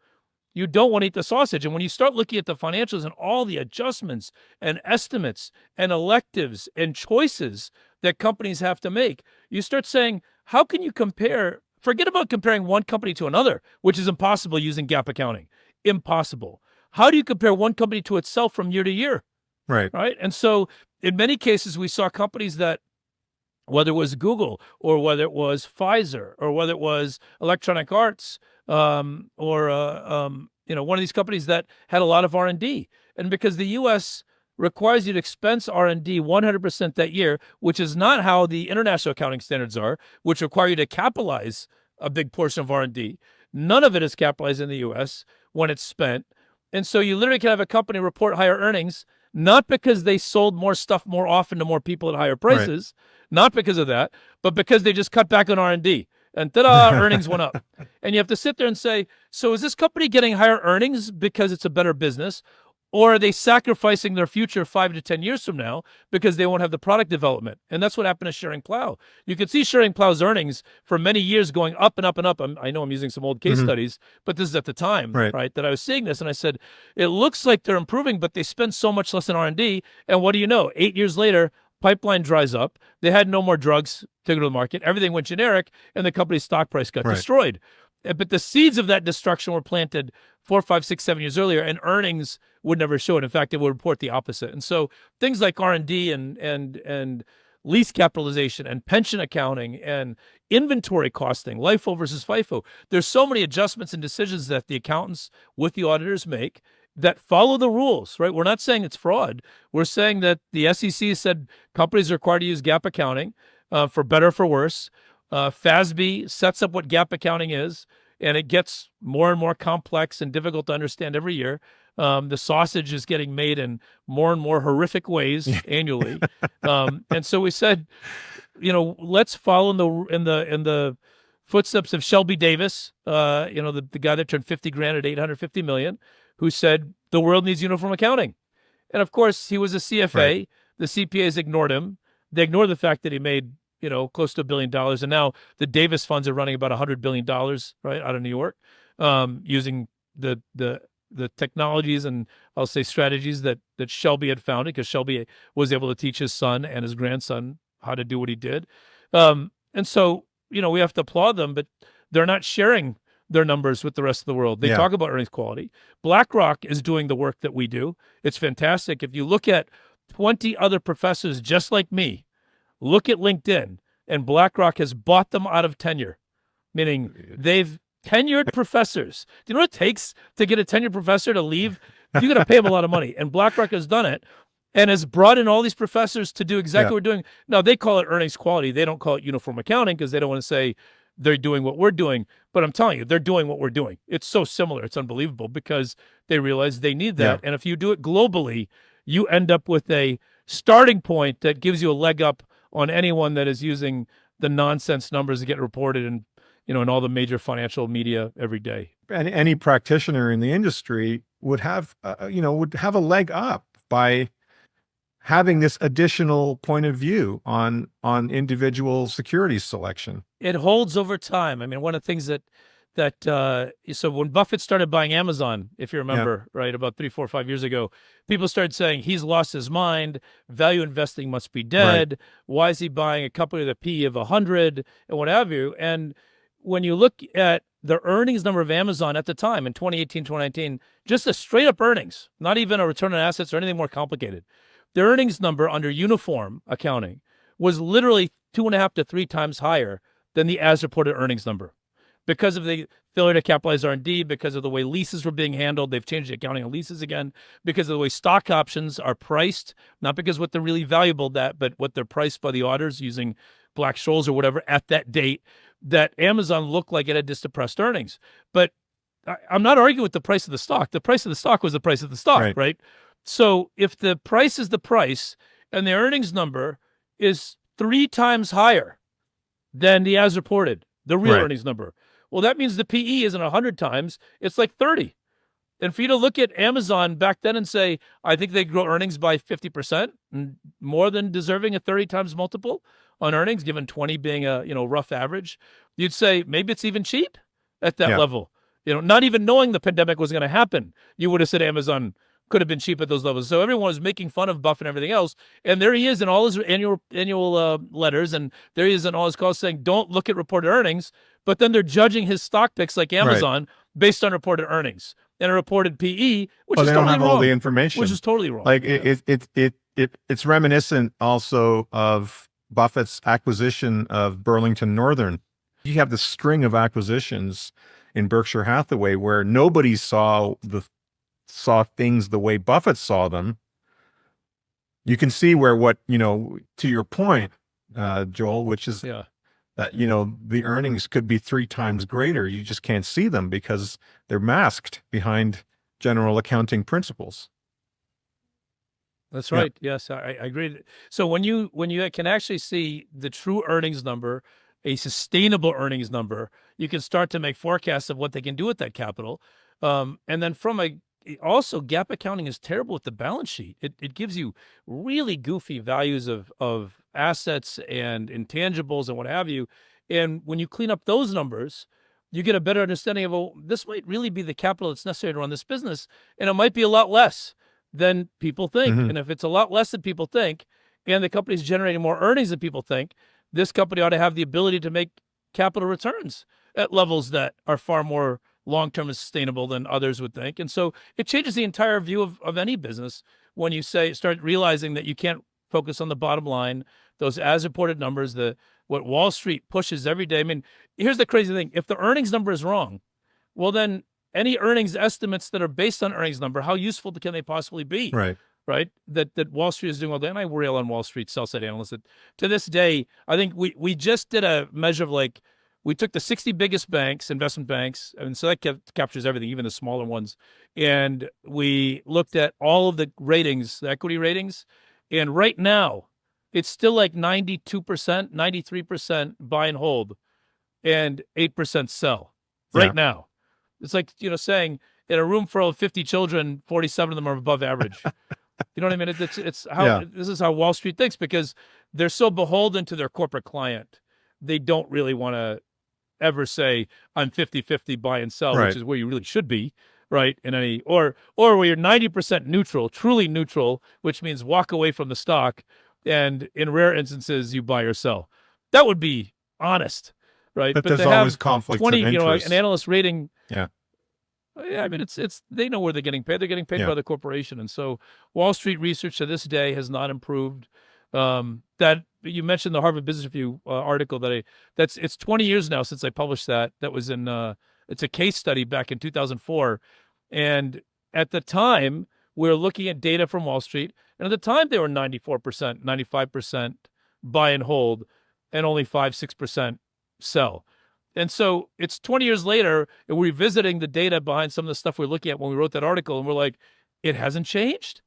you don't want to eat the sausage. And when you start looking at the financials and all the adjustments and estimates and electives and choices that companies have to make, you start saying, how can you compare? Forget about comparing one company to another, which is impossible using GAAP accounting. Impossible. How do you compare one company to itself from year to year? Right. And so in many cases, we saw companies that, whether it was Google or whether it was Pfizer or whether it was Electronic Arts or one of these companies that had a lot of R&D. And because the U.S. requires you to expense R&D 100% that year, which is not how the international accounting standards are, which require you to capitalize a big portion of R&D. None of it is capitalized in the U.S. when it's spent. And so you literally can have a company report higher earnings, not because they sold more stuff more often to more people at higher prices, not because of that, but because they just cut back on R&D. And ta-da, earnings went up. And you have to sit there and say, so is this company getting higher earnings because it's a better business? Or are they sacrificing their future 5 to 10 years from now because they won't have the product development? And that's what happened to Schering-Plough. You could see Schering-Plough's earnings for many years going up and up and up. I know I'm using some old case studies, but this is at the time, right, that I was seeing this. And I said, it looks like they're improving, but they spend so much less in R&D. And what do you know? 8 years later, pipeline dries up. They had no more drugs to go to the market. Everything went generic, and the company's stock price got destroyed. But the seeds of that destruction were planted 4, 5, 6, 7 years earlier, and earnings would never show it. In fact, it would report the opposite. And so things like R&D and lease capitalization and pension accounting and inventory costing, LIFO versus FIFO, there's so many adjustments and decisions that the accountants with the auditors make that follow the rules, right? We're not saying it's fraud. We're saying that the SEC said companies are required to use GAAP accounting for better or for worse. FASB sets up what GAAP accounting is, and it gets more and more complex and difficult to understand every year. The sausage is getting made in more and more horrific ways annually. And so we said, let's follow in the footsteps of Shelby Davis, the guy that turned 50 grand at 850 million, who said the world needs uniform accounting. And of course, he was a CFA. Right. The CPAs ignored him. They ignored the fact that he made close to $1 billion. And now the Davis funds are running about $100 billion, right, out of New York, using the technologies and I'll say strategies that Shelby had founded, because Shelby was able to teach his son and his grandson how to do what he did. And so, we have to applaud them, but they're not sharing their numbers with the rest of the world. They talk about earnings quality. BlackRock is doing the work that we do. It's fantastic. If you look at 20 other professors just like me, look at LinkedIn, and BlackRock has bought them out of tenure, meaning they've tenured professors. Do you know what it takes to get a tenured professor to leave? You're going to pay them a lot of money, and BlackRock has done it. and has brought in all these professors to do exactly Yeah. what we're doing. Now, they call it earnings quality. They don't call it uniform accounting because they don't want to say they're doing what we're doing. But I'm telling you, they're doing what we're doing. It's so similar. It's unbelievable because they realize they need that. Yeah. And if you do it globally, you end up with a starting point that gives you a leg up on anyone that is using the nonsense numbers that get reported in, in all the major financial media every day. Any practitioner in the industry would have a leg up by having this additional point of view on individual securities selection. It holds over time. I mean, one of the things so when Buffett started buying Amazon, if you remember, right, about 3, 4, 5 years ago, people started saying he's lost his mind. Value investing must be dead. Right. Why is he buying a company with a PE of 100 and what have you? And when you look at the earnings number of Amazon at the time in 2018, 2019, just the straight up earnings, not even a return on assets or anything more complicated. The earnings number under uniform accounting was literally 2.5 to 3 times higher than the as reported earnings number because of the failure to capitalize R&D, because of the way leases were being handled. They've changed the accounting on leases again, because of the way stock options are priced, not because what they're really valuable but what they're priced by the auditors using Black-Scholes or whatever at that date, that Amazon looked like it had just depressed earnings. But I'm not arguing with the price of the stock. The price of the stock was the price of the stock, right? So if the price is the price and the earnings number is 3 times higher than the as reported, the real earnings number, well, that means the PE isn't 100 times, it's like 30. And for you to look at Amazon back then and say, I think they grow earnings by 50%, and more than deserving a 30 times multiple on earnings, given 20 being a rough average, you'd say maybe it's even cheap at that level. Not even knowing the pandemic was going to happen, you would have said Amazon could have been cheap at those levels. So everyone was making fun of Buffett and everything else. And there he is in all his annual letters, and there he is in all his calls saying, don't look at reported earnings. But then they're judging his stock picks like Amazon based on reported earnings and a reported PE, which is totally wrong. They don't have all the information. Which is totally wrong. Like it's reminiscent also of Buffett's acquisition of Burlington Northern. You have the string of acquisitions in Berkshire Hathaway where nobody saw things the way Buffett saw them. You can see where to your point, Joel, which is that, the earnings could be 3 times greater. You just can't see them because they're masked behind general accounting principles. That's right. Yeah. Yes, I agree. So when you can actually see the true earnings number, a sustainable earnings number, you can start to make forecasts of what they can do with that capital. And then also, GAAP accounting is terrible with the balance sheet. It gives you really goofy values of assets and intangibles and what have you. And when you clean up those numbers, you get a better understanding of, this might really be the capital that's necessary to run this business. And it might be a lot less than people think. And if it's a lot less than people think, and the company's generating more earnings than people think, this company ought to have the ability to make capital returns at levels that are far more long-term and sustainable than others would think. And so it changes the entire view of any business when you start realizing that you can't focus on the bottom line, those as-reported numbers, what Wall Street pushes every day. I mean, here's the crazy thing. If the earnings number is wrong, well, then any earnings estimates that are based on earnings number, how useful can they possibly be? Right? That Wall Street is doing all day. And I rail on Wall Street sell-side analysts. That to this day, I think we just did a measure of we took the 60 biggest banks, investment banks, and so that captures everything, even the smaller ones. And we looked at all of the ratings, the equity ratings. And right now, it's still like 92%, 93% buy and hold, and 8% sell right now. It's like, saying in a room full of 50 children, 47 of them are above average. You know what I mean? It's how this is how Wall Street thinks, because they're so beholden to their corporate client. They don't really want to ever say I'm 50-50 buy and sell, which is where you really should be, right? Or where you're 90% neutral, truly neutral, which means walk away from the stock, and in rare instances you buy or sell. That would be honest, right? But there's always conflicts of interest. An analyst rating. Yeah, I mean, it's they know where they're getting paid. They're getting paid by the corporation, and so Wall Street research to this day has not improved. That you mentioned the Harvard Business Review article it's 20 years now since I published that. That was it's a case study back in 2004, and at the time we were looking at data from Wall Street, and at the time they were 94%, 95% buy and hold, and only 5-6% sell. And so it's 20 years later, and we're revisiting the data behind some of the stuff we're looking at when we wrote that article, and we're like, it hasn't changed.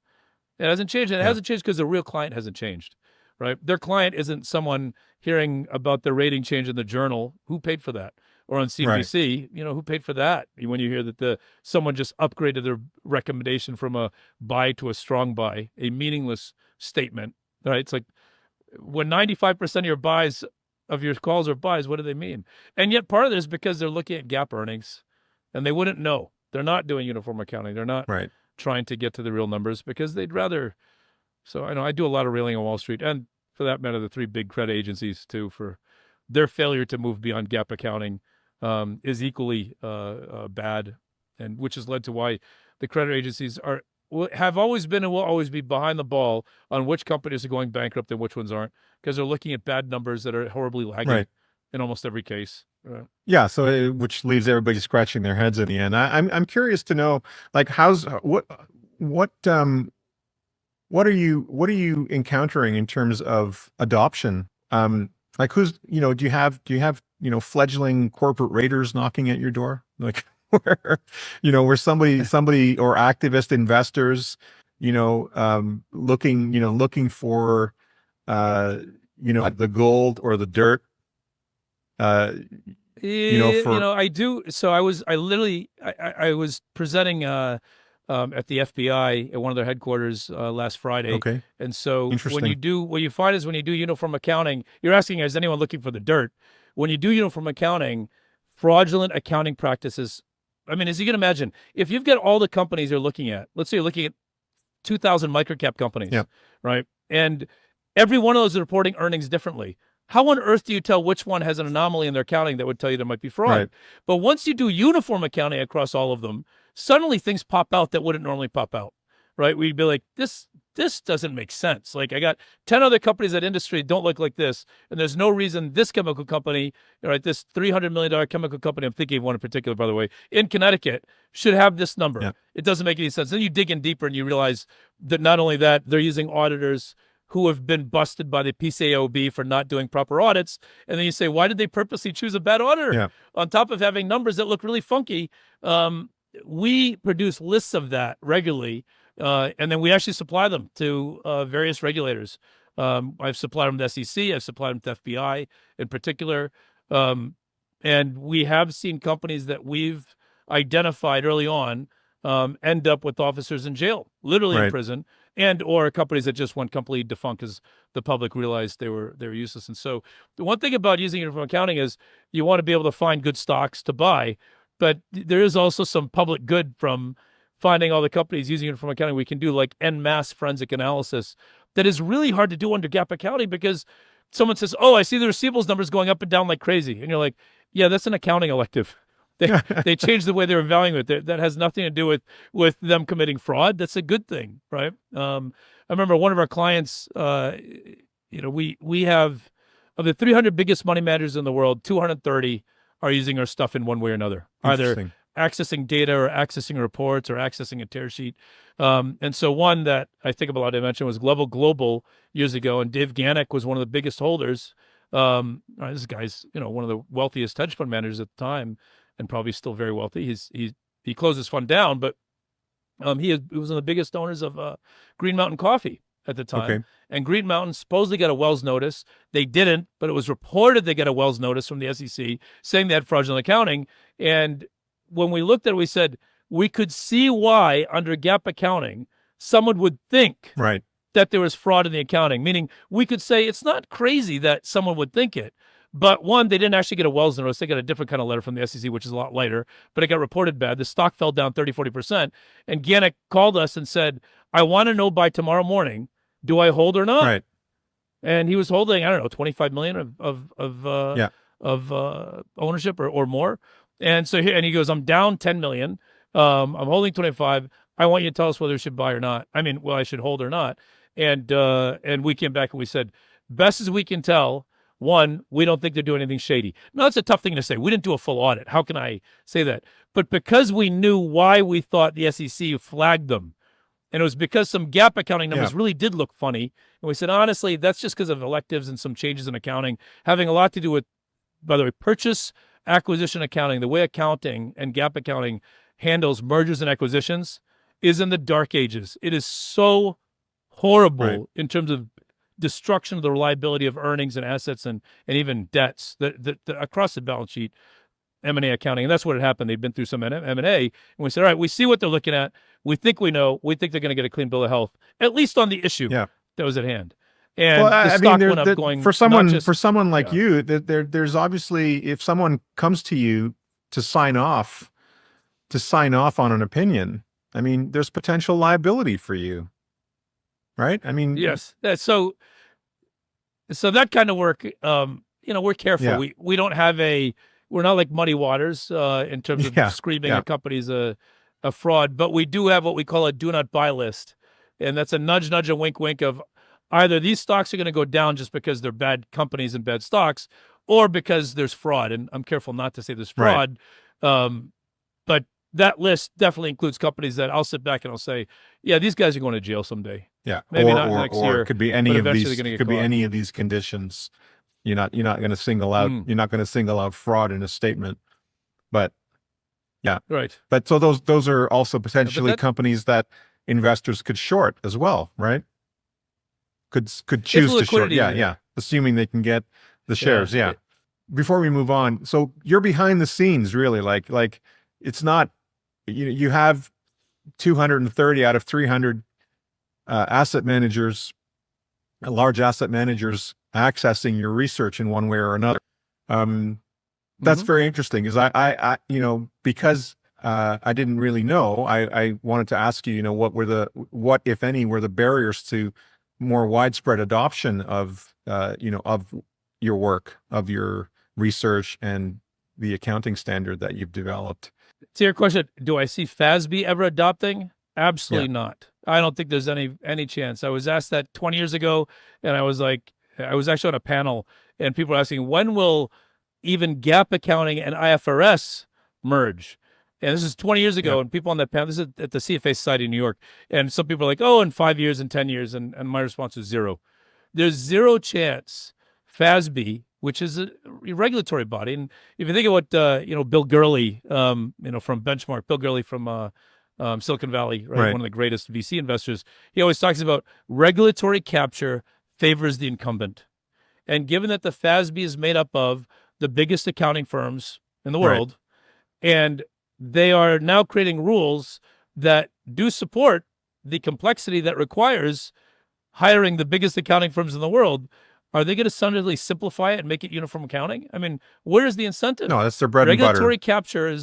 It hasn't changed, and it hasn't changed because the real client hasn't changed, right? Their client isn't someone hearing about the rating change in the journal. Who paid for that? Or on CNBC, who paid for that? When you hear that someone just upgraded their recommendation from a buy to a strong buy, a meaningless statement, right? It's like when 95% of your buys of your calls are buys, what do they mean? And yet part of this is because they're looking at GAAP earnings, and they wouldn't know. They're not doing uniform accounting. They're not trying to get to the real numbers because they'd rather. So I know I do a lot of railing on Wall Street, and for that matter, the three big credit agencies too, for their failure to move beyond GAAP accounting is equally bad, and which has led to why the credit agencies have always been and will always be behind the ball on which companies are going bankrupt and which ones aren't, because they're looking at bad numbers that are horribly lagging in almost every case. Yeah, so which leaves everybody scratching their heads in the end. I'm curious to know, like, what are you encountering in terms of adoption? Like, do you have fledgling corporate raiders knocking at your door, like where somebody or activist investors, looking for the gold or the dirt. I do. So I was presenting at the FBI at one of their headquarters last Friday. Okay. And so what you find is when you do uniform accounting, you're asking, is anyone looking for the dirt? When you do uniform accounting, fraudulent accounting practices. I mean, as you can imagine, if you've got all the companies you're looking at, let's say you're looking at 2,000 microcap companies, right? And every one of those is reporting earnings differently. How on earth do you tell which one has an anomaly in their accounting that would tell you there might be fraud? Right. But once you do uniform accounting across all of them, suddenly things pop out that wouldn't normally pop out, right? We'd be like, this doesn't make sense. Like, I got 10 other companies that industry don't look like this, and there's no reason this chemical company, right, this $300 million chemical company, I'm thinking of one in particular, by the way, in Connecticut, should have this number. Yeah. It doesn't make any sense. Then you dig in deeper and you realize that not only that, they're using auditors who have been busted by the PCAOB for not doing proper audits. And then you say, why did they purposely choose a bad auditor? Yeah. On top of having numbers that look really funky. We produce lists of that regularly, and then we actually supply them to various regulators. I've supplied them to SEC, I've supplied them to FBI in particular. And we have seen companies that we've identified early on end up with officers in jail, literally in prison, or companies that just went completely defunct because the public realized they were useless. And so the one thing about using uniform accounting is you want to be able to find good stocks to buy, but there is also some public good from finding all the companies using uniform accounting. We can do like en masse forensic analysis that is really hard to do under GAAP accounting because someone says, oh, I see the receivables numbers going up and down like crazy. And you're like, yeah, that's an accounting elective. They changed the way they were valuing it. That has nothing to do with them committing fraud. That's a good thing, right? I remember one of our clients, we have, of the 300 biggest money managers in the world, 230 are using our stuff in one way or another, either accessing data or accessing reports or accessing a tear sheet. And so one that I think of a lot, I mentioned, was Global years ago, and Dave Ganek was one of the biggest holders. This guy's, one of the wealthiest hedge fund managers at the time, and probably still very wealthy. He closed his fund down, but he was one of the biggest owners of Green Mountain Coffee at the time. Okay. And Green Mountain supposedly got a Wells notice. They didn't, but it was reported they got a Wells notice from the SEC saying they had fraudulent accounting. And when we looked at it, we said we could see why under GAAP accounting someone would think that there was fraud in the accounting, meaning we could say it's not crazy that someone would think it. But one, they didn't actually get a Wells notice. They got a different kind of letter from the SEC, which is a lot lighter, but it got reported bad. The stock fell down 30-40%. And Ganek called us and said, I want to know by tomorrow morning, do I hold or not? Right. And he was holding, I don't know, 25 million of ownership or more. And so he goes, I'm down 10 million. I'm holding 25. I want you to tell us whether I should buy or not. I should hold or not. And we came back and we said, best as we can tell, one, we don't think they're doing anything shady. No, that's a tough thing to say. We didn't do a full audit. How can I say that? But because we knew why we thought the SEC flagged them And it was because some GAAP accounting numbers really did look funny. And we said, honestly, that's just because of electives and some changes in accounting, having a lot to do with, by the way, purchase acquisition accounting. The way accounting and GAAP accounting handles mergers and acquisitions is in the dark ages. It is so horrible in terms of destruction of the reliability of earnings and assets and even debts that across the balance sheet. M&A accounting, and that's what had happened. They'd been through some M&A, and we said, all right, we see what they're looking at. We think we know. We think they're going to get a clean bill of health, at least on the issue that was at hand. And the stock went up going for someone like you. There's obviously, if someone comes to you to sign off on an opinion, I mean, there's potential liability for you, right? I mean, yes. So that kind of work, we're careful. Yeah. We don't have we're not like Muddy Waters in terms of screaming a company's a fraud, but we do have what we call a do not buy list. And that's a nudge, nudge, and wink, wink of either these stocks are going to go down just because they're bad companies and bad stocks, or because there's fraud. And I'm careful not to say there's fraud. But that list definitely includes companies that I'll sit back and I'll say, yeah, these guys are going to jail someday. Yeah. Maybe not next year. It could be any of these. Could be any of these conditions. You're not going to single out. You're not going to single out fraud in a statement, but right. But so those are also potentially companies that investors could short as well, right? Could choose to short. Yeah. Assuming they can get the shares. Yeah. Before we move on, so you're behind the scenes, really. Like it's not. You have 230 out of 300 asset managers, large asset managers, accessing your research in one way or another. That's very interesting, because I because I didn't really know, I wanted to ask you, what if any were the barriers to more widespread adoption of of your work, of your research, and the accounting standard that you've developed. To your question, do I see FASB ever adopting? Absolutely not. I don't think there's any chance. I was asked that 20 years ago, and I was actually on a panel, and people were asking, when will even GAAP accounting and IFRS merge? And this is 20 years ago, and people on that panel, this is at the CFA Society in New York, and some people are like, oh, in 5 years and 10 years, and my response was zero. There's zero chance FASB, which is a regulatory body, and if you think of what Bill Gurley, from Benchmark, Bill Gurley from Silicon Valley, right? One of the greatest VC investors, he always talks about regulatory capture favors the incumbent. And given that the FASB is made up of the biggest accounting firms in the world, and they are now creating rules that do support the complexity that requires hiring the biggest accounting firms in the world, are they going to suddenly simplify it and make it uniform accounting? I mean, where is the incentive? No, that's their bread and butter. Regulatory capture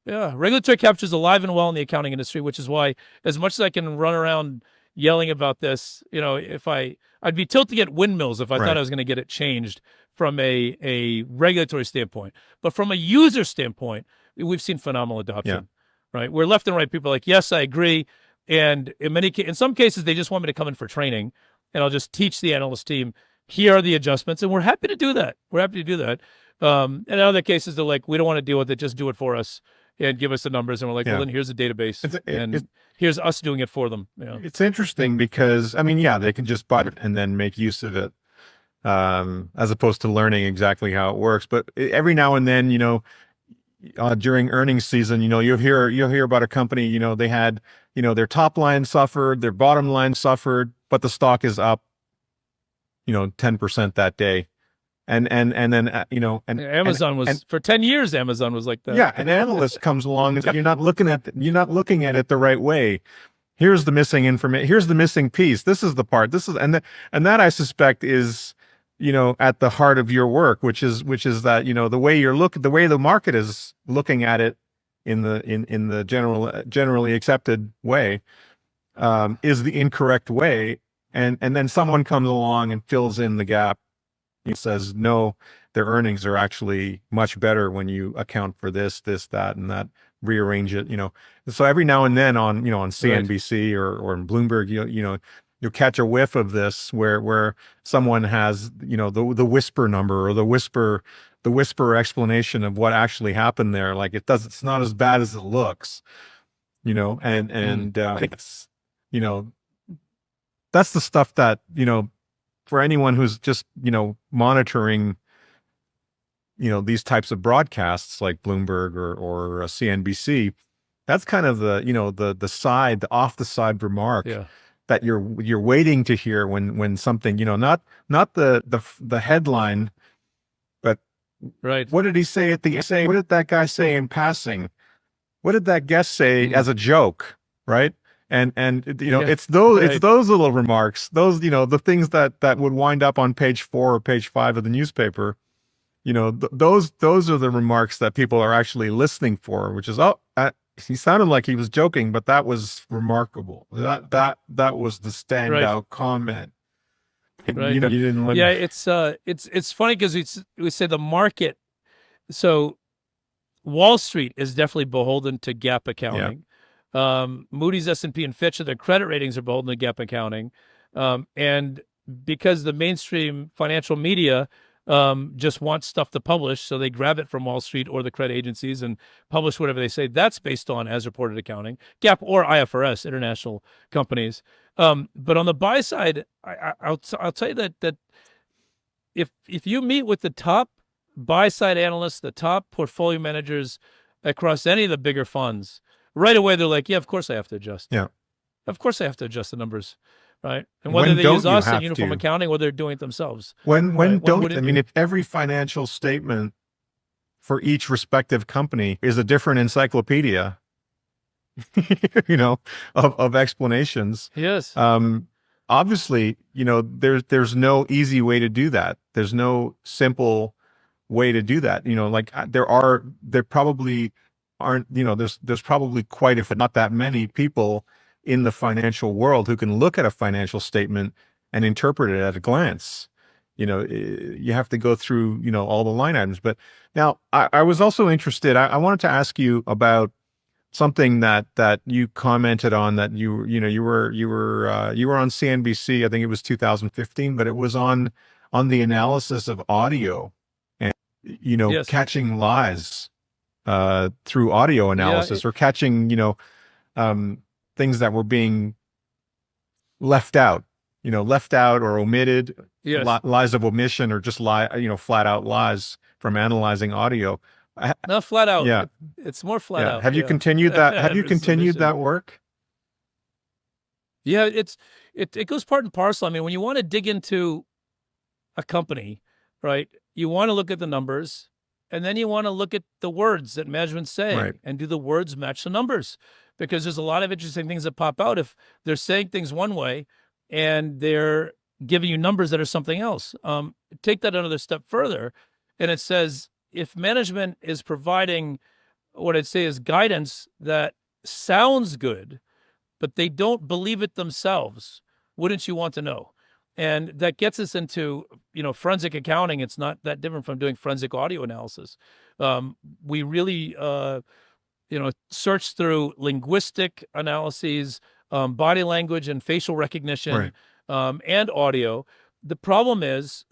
regulatory capture is alive and well in the accounting industry, which is why, as much as I can run around yelling about this, if I'd be tilting at windmills if I thought I was going to get it changed from a regulatory standpoint. But from a user standpoint, we've seen phenomenal adoption, right? Where left and right people are like, yes, I agree. And in some cases, they just want me to come in for training, and I'll just teach the analyst team, here are the adjustments, and we're happy to do that. And in other cases, they're like, we don't want to deal with it, just do it for us and give us the numbers. And we're like, well, then here's a database, and here's us doing it for them. It's interesting because, they can just buy it and then make use of it, as opposed to learning exactly how it works. But every now and then, during earnings season, you'll hear about a company, they had, their top line suffered, their bottom line suffered, but the stock is up, 10% that day. And then, and Amazon was for 10 years, Amazon was like that. Yeah. An analyst comes along and says, you're not looking at it the right way. Here's the missing information. Here's the missing piece. This is the part, and that I suspect is, at the heart of your work, which is that, the way the market is looking at it in the generally accepted way, is the incorrect way. And then someone comes along and fills in the gap. He says, no, their earnings are actually much better when you account for this, that, and that, rearrange it, So every now and then on CNBC or in Bloomberg, you'll catch a whiff of this where someone has, the whisper number or the whisper explanation of what actually happened there. Like it's not as bad as it looks, you know, that's the stuff that, for anyone who's just, monitoring, these types of broadcasts like Bloomberg or CNBC, that's kind of the, the off the side remark Yeah. that you're waiting to hear when something, not the headline, but Right. what did he say at the essay? What did that guy say in passing? What did that guest say as a joke? Right. And it's those little remarks, those, the things that would wind up on page 4 or page 5 of the newspaper, those are the remarks that people are actually listening for, which is, he sounded like he was joking, but that was remarkable. That was the standout comment. Right. You didn't. Yeah, it's funny because we say the market. So Wall Street is definitely beholden to GAAP accounting. Moody's, S&P, and Fitch, their credit ratings are beholden to GAAP accounting, and because the mainstream financial media just wants stuff to publish, so they grab it from Wall Street or the credit agencies and publish whatever they say. That's based on as reported accounting, GAAP or IFRS, international companies. But on the buy side, I'll tell you that if you meet with the top buy side analysts, the top portfolio managers across any of the bigger funds, right away they're like, yeah, of course I have to adjust. Yeah, of course I have to adjust the numbers. Right. And whether they use us in uniform accounting or they're doing it themselves. When don't, I mean, if every financial statement for each respective company is a different encyclopedia, of explanations. Yes. Obviously, there's no easy way to do that. There's no simple way to do that. There probably aren't, there's probably quite, if not that many people in the financial world who can look at a financial statement and interpret it at a glance. You have to go through, all the line items. But now I was also interested, I wanted to ask you about something that you commented on, that you were on CNBC, I think it was 2015, but it was on the analysis of audio and, Yes. catching lies through audio analysis, or catching, things that were being left out or omitted, lies of omission, or just flat out lies from analyzing audio. Not flat out. Yeah. It's more flat out. Have you continued that? Have you continued that work? Yeah, it goes part and parcel. I mean, when you want to dig into a company, right, you want to look at the numbers, and then you want to look at the words that management's saying, Right. and do the words match the numbers? Because there's a lot of interesting things that pop out if they're saying things one way and they're giving you numbers that are something else. Take that another step further, and it says, if management is providing what I'd say is guidance that sounds good, but they don't believe it themselves, wouldn't you want to know? And that gets us into, forensic accounting. It's not that different from doing forensic audio analysis. We really, search through linguistic analyses, body language and facial recognition, and audio. The problem is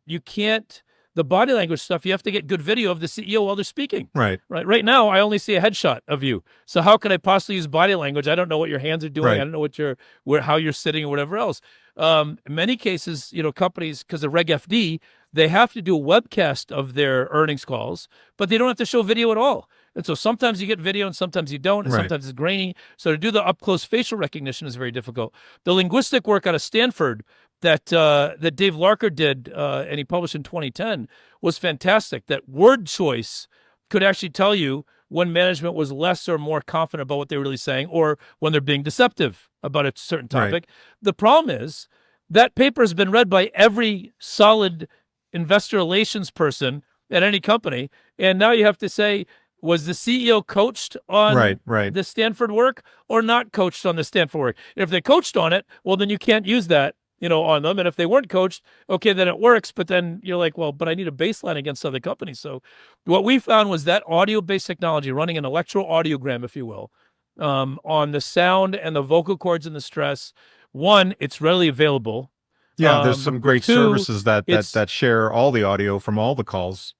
you can't, the body language stuff, you have to get good video of the CEO while they're speaking. Right. Right now, I only see a headshot of you. So how can I possibly use body language? I don't know what your hands are doing. Right. I don't know how you're sitting or whatever else. In many cases, companies, because of Reg FD, they have to do a webcast of their earnings calls, but they don't have to show video at all. And so sometimes you get video and sometimes you don't, and Right. sometimes it's grainy. So to do the up-close facial recognition is very difficult. The linguistic work out of Stanford that Dave Larker did, and he published in 2010, was fantastic. That word choice could actually tell you when management was less or more confident about what they were really saying, or when they're being deceptive about a certain topic. Right. The problem is that paper has been read by every solid investor relations person at any company, and now you have to say, was the CEO coached on Right. the Stanford work or not coached on the Stanford work? If they coached on it, well, then you can't use that, on them. And if they weren't coached, okay, then it works. But then you're like, well, but I need a baseline against other companies. So what we found was that audio-based technology, running an electroaudiogram, if you will, on the sound and the vocal cords and the stress. One, it's readily available. Yeah, there's some great two, services that share all the audio from all the calls.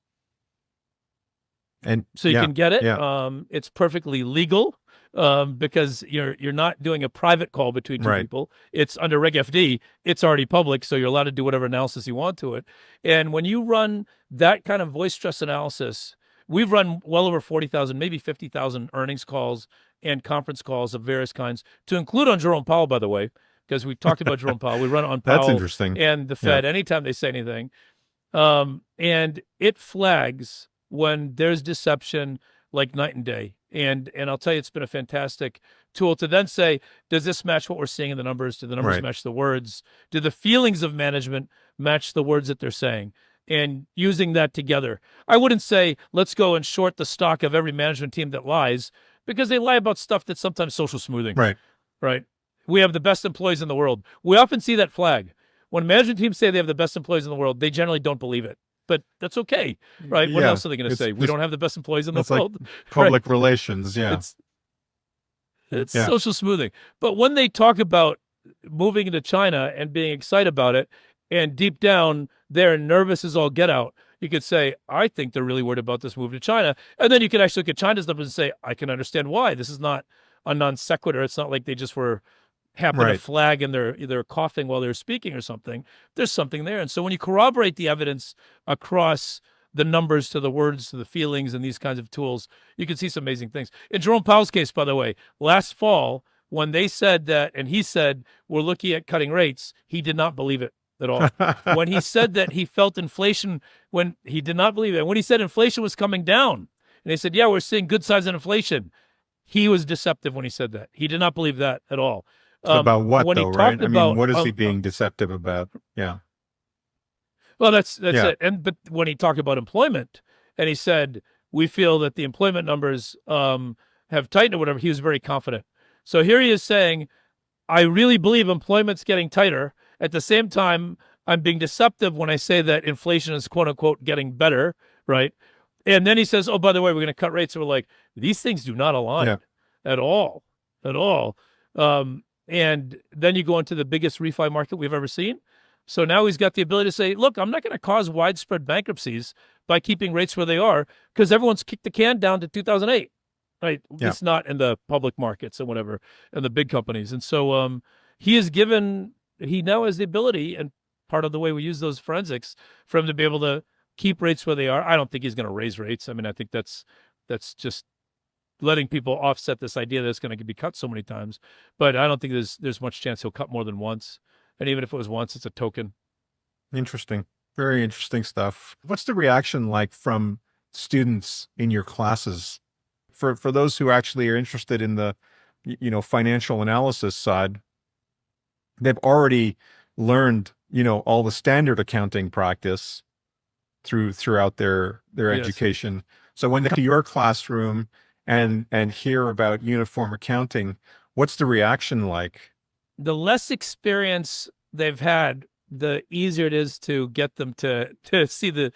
And so you can get it. Yeah. It's perfectly legal. because you're not doing a private call between two Right. people. It's under Reg FD. It's already public, so you're allowed to do whatever analysis you want to it. And when you run that kind of voice stress analysis, we've run well over 40,000, maybe 50,000 earnings calls and conference calls of various kinds, to include on Jerome Powell, by the way, because we talked about Jerome Powell. We run it on Powell That's interesting. and the Fed anytime they say anything. And it flags when there's deception like night and day. And I'll tell you, it's been a fantastic tool to then say, does this match what we're seeing in the numbers? Do the numbers Right. match the words? Do the feelings of management match the words that they're saying? And using that together. I wouldn't say, let's go and short the stock of every management team that lies, because they lie about stuff that's sometimes social smoothing. Right. Right. We have the best employees in the world. We often see that flag. When management teams say they have the best employees in the world, they generally don't believe it. But that's okay, right? What Yeah. else are they going to say? We It's don't have the best employees in the it's like world. public relations. Yeah. It's Yeah. social smoothing. But when they talk about moving into China and being excited about it, and deep down they're nervous as all get out, you could say, I think they're really worried about this move to China. And then you can actually look at China's numbers and say, I can understand why. This is not a non sequitur. It's not like they just happened to Right. flag and they're either coughing while they're speaking or something. There's something there. And so when you corroborate the evidence across the numbers to the words to the feelings and these kinds of tools, you can see some amazing things. In Jerome Powell's case, by the way, last fall, when they said that, and he said, we're looking at cutting rates, he did not believe it at all. When he said that he felt inflation, when he did not believe it, when he said inflation was coming down, and they said, yeah, we're seeing good signs of inflation, he was deceptive when he said that. He did not believe that at all. About what when he though, talked right? I about- mean, what is he being deceptive about? Yeah. Well, that's Yeah. it. But when he talked about employment, and he said, we feel that the employment numbers have tightened or whatever, he was very confident. So here he is saying, I really believe employment's getting tighter. At the same time, I'm being deceptive when I say that inflation is quote unquote getting better, right? And then he says, oh, by the way, we're going to cut rates. So we're like, these things do not align at all. And then you go into the biggest refi market we've ever seen. So now he's got the ability to say, look, I'm not going to cause widespread bankruptcies by keeping rates where they are, because everyone's kicked the can down to 2008, right? Yeah. It's not in the public markets and whatever, and the big companies. And so he now has the ability, and part of the way we use those forensics, for him to be able to keep rates where they are. I don't think he's going to raise rates. I mean, I think that's just letting people offset this idea that it's going to be cut so many times. But I don't think there's much chance he'll cut more than once. And even if it was once, it's a token. Interesting. Very interesting stuff. What's the reaction like from students in your classes? For those who actually are interested in the, financial analysis side, they've already learned, all the standard accounting practice throughout their Yes. education. So when they come to your classroom and hear about uniform accounting, what's the reaction like? The less experience they've had, the easier it is to get them to see the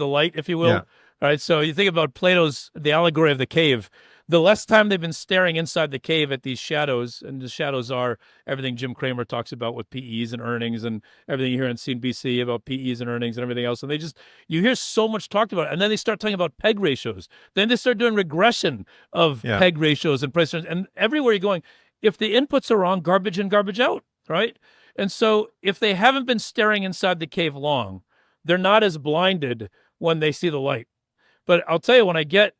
light, if you will. Yeah. All right. So you think about the allegory of the cave. The less time they've been staring inside the cave at these shadows, and the shadows are everything Jim Cramer talks about with PEs and earnings, and everything you hear on CNBC about PEs and earnings and everything else. And you hear so much talked about it. And then they start talking about PEG ratios. Then they start doing regression of PEG ratios and price. And everywhere you're going, if the inputs are wrong, garbage in, garbage out, right? And so if they haven't been staring inside the cave long, they're not as blinded when they see the light. But I'll tell you, when I get,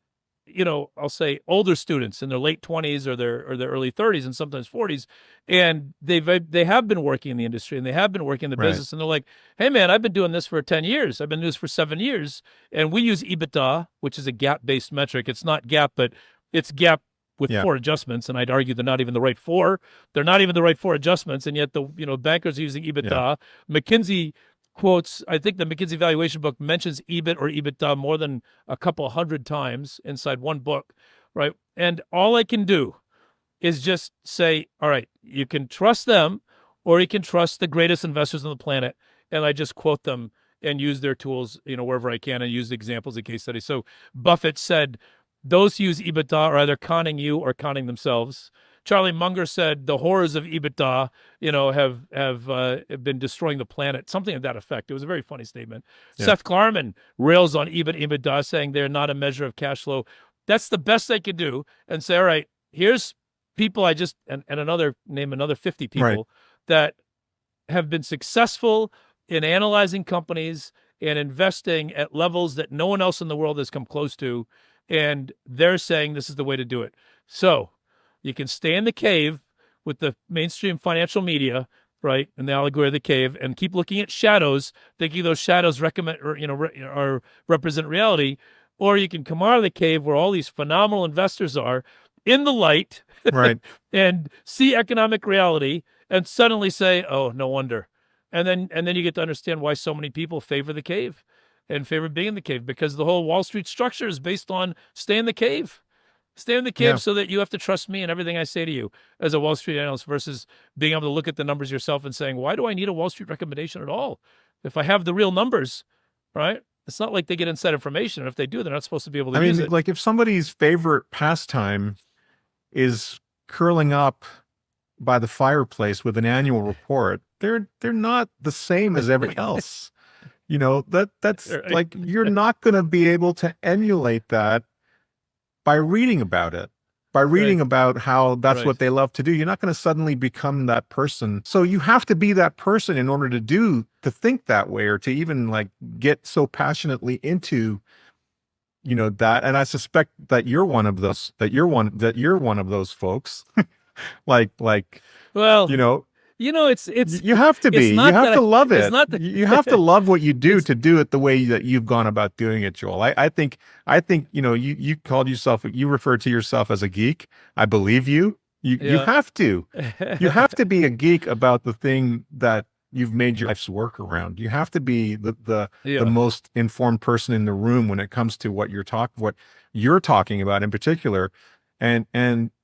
I'll say older students in their late 20s or their early 30s and sometimes 40s, and they have been working in the industry and they have been working in the Right. business, and they're like, hey man, I've been doing this for 10 years. I've been doing this for 7 years. And we use EBITDA, which is a GAAP-based metric. It's not GAAP, but it's GAAP with 4 adjustments, and I'd argue they're not even the right 4. They're not even the right 4 adjustments, and yet the bankers are using EBITDA. Yeah. McKinsey quotes, I think the McKinsey valuation book mentions EBIT or EBITDA more than a couple hundred times inside one book, right? And all I can do is just say, all right, you can trust them or you can trust the greatest investors on the planet. And I just quote them and use their tools, wherever I can, and use the examples of case studies. So Buffett said, those who use EBITDA are either conning you or conning themselves. Charlie Munger said the horrors of EBITDA, have been destroying the planet, something to that effect. It was a very funny statement. Yeah. Seth Klarman rails on EBITDA, saying they're not a measure of cash flow. That's the best they could do, and say, all right, here's people and name another 50 people Right. that have been successful in analyzing companies and investing at levels that no one else in the world has come close to. And they're saying this is the way to do it. So you can stay in the cave with the mainstream financial media, right, and the allegory of the cave, and keep looking at shadows, thinking those shadows represent reality, or you can come out of the cave where all these phenomenal investors are in the light, Right. and see economic reality, and suddenly say, "Oh, no wonder," and then you get to understand why so many people favor the cave and favor being in the cave, because the whole Wall Street structure is based on stay in the cave. Stay in the cave Yeah. so that you have to trust me and everything I say to you as a Wall Street analyst, versus being able to look at the numbers yourself and saying, why do I need a Wall Street recommendation at all? If I have the real numbers, right? It's not like they get inside information. And if they do, they're not supposed to be able to use it. Like if somebody's favorite pastime is curling up by the fireplace with an annual report, they're not the same as everybody else. That's Right. like, you're not going to be able to emulate that by reading about it, by reading Right. about how that's Right. what they love to do. You're not going to suddenly become that person. So you have to be that person in order to think that way, or to even like get so passionately into, that. And I suspect that you're one of those, that you're one of those folks. like, Well, it's you have to be, it's you not have that to love it's it. not that- You have to love what you do to do it the way that you've gone about doing it, Joel. I think, you called yourself, you referred to yourself as a geek. I believe you. You Yeah. have to. You have to be a geek about the thing that you've made your life's work around. You have to be the Yeah. most informed person in the room when it comes to what you're talking about in particular. And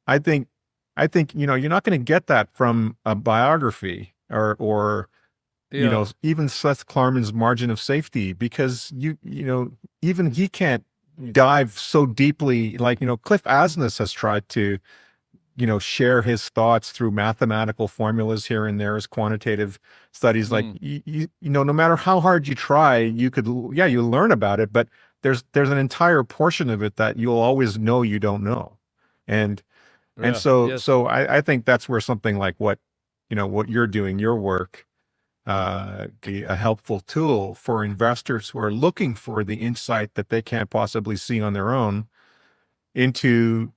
I think you're not going to get that from a biography or Yeah. even Seth Klarman's Margin of Safety, because even he can't dive so deeply. Like, Cliff Asness has tried to share his thoughts through mathematical formulas here and there as quantitative studies. Like, no matter how hard you try, you learn about it, but there's an entire portion of it that you'll always know you don't know. And Yeah. so, Yes. I think that's where something like what you're doing, your work, be a helpful tool for investors who are looking for the insight that they can't possibly see on their own into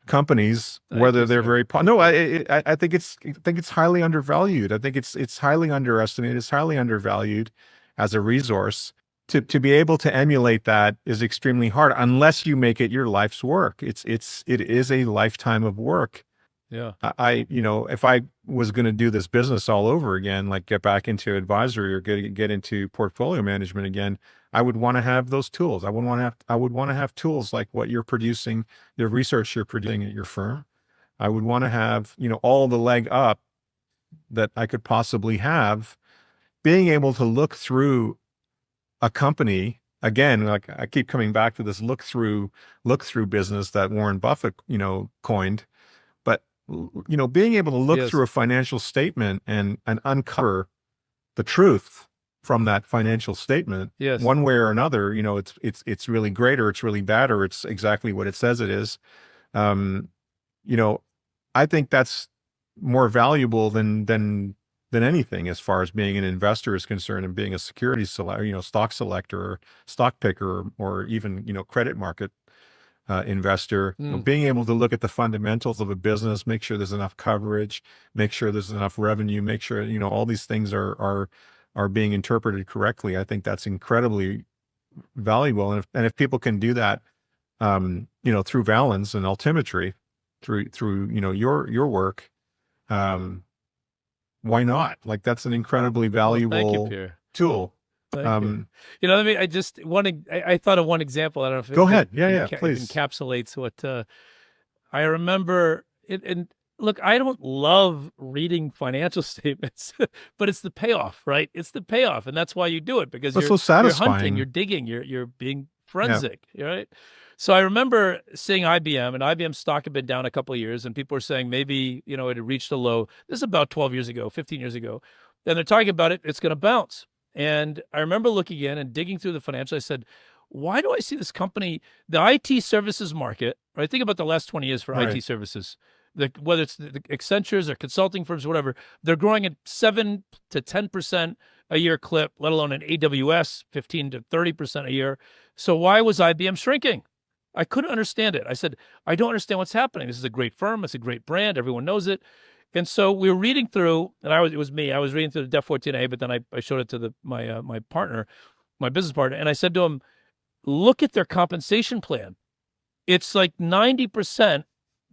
companies, Thank whether you, they're sir. no, I think it's highly undervalued. I think it's highly underestimated. It's highly undervalued as a resource. To be able to emulate that is extremely hard unless you make it your life's work. It is a lifetime of work. Yeah. If I was going to do this business all over again, like get back into advisory or get into portfolio management again, I would want to have those tools. I would want to have tools like what you're producing, the research you're producing at your firm. I would want to have, all the leg up that I could possibly have, being able to look through a company again. Like, I keep coming back to this look through business that Warren Buffett, coined. But, being able to look Yes. through a financial statement and uncover the truth from that financial statement, Yes. one way or another, it's really great, or it's really bad, or it's exactly what it says it is. I think that's more valuable than anything as far as being an investor is concerned, and being a security stock selector or stock picker, or even, credit market investor. Being able to look at the fundamentals of a business, make sure there's enough coverage, make sure there's enough revenue, make sure, all these things are being interpreted correctly. I think that's incredibly valuable. And if people can do that, through Valens and altimetry, through your work, why not? Like, that's an incredibly valuable Thank you, Pierre. tool. Thank you. Let me. I thought of one example. I don't know if Go ahead. Yeah, it please. encapsulates what I remember. And look, I don't love reading financial statements, but it's the payoff, right? It's the payoff, and that's why you do it, because That's you're, so satisfying. you're hunting, you're digging, you're being forensic, right? So I remember seeing IBM, and IBM stock had been down a couple of years, and people were saying maybe, it had reached a low. This is about 12 years ago, 15 years ago. And they're talking about it's going to bounce. And I remember looking in and digging through the financials. I said, why do I see this company, the IT services market, right? Think about the last 20 years for Right. IT services. Whether it's the Accentures or consulting firms, whatever, they're growing at 7 to 10% a year clip, let alone in AWS, 15 to 30% a year. So why was IBM shrinking? I couldn't understand it. I said, I don't understand what's happening. This is a great firm. It's a great brand. Everyone knows it. And so we were reading through, and it was me. I was reading through the Def 14A, but then I showed it to my partner, my business partner, and I said to him, look at their compensation plan. It's like 90%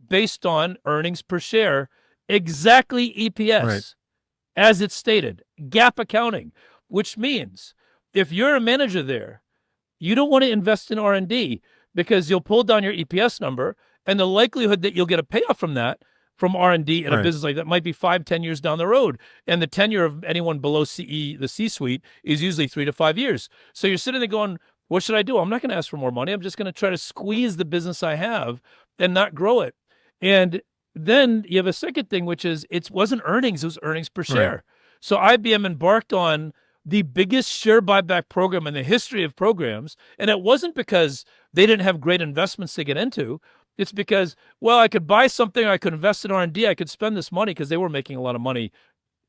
based on earnings per share, exactly EPS, Right. as it's stated, GAAP accounting, which means if you're a manager there, you don't want to invest in R&D because you'll pull down your EPS number, and the likelihood that you'll get a payoff from that, from R&D in a Right. business like that, might be 5-10 years down the road. And the tenure of anyone below the C-suite, is usually 3 to 5 years. So you're sitting there going, what should I do? I'm not going to ask for more money. I'm just going to try to squeeze the business I have and not grow it. And then you have a second thing, which is it wasn't earnings, it was earnings per share. Right. So IBM embarked on the biggest share buyback program in the history of programs. And it wasn't because they didn't have great investments to get into. It's because, well, I could buy something, I could invest in R&D, I could spend this money, because they were making a lot of money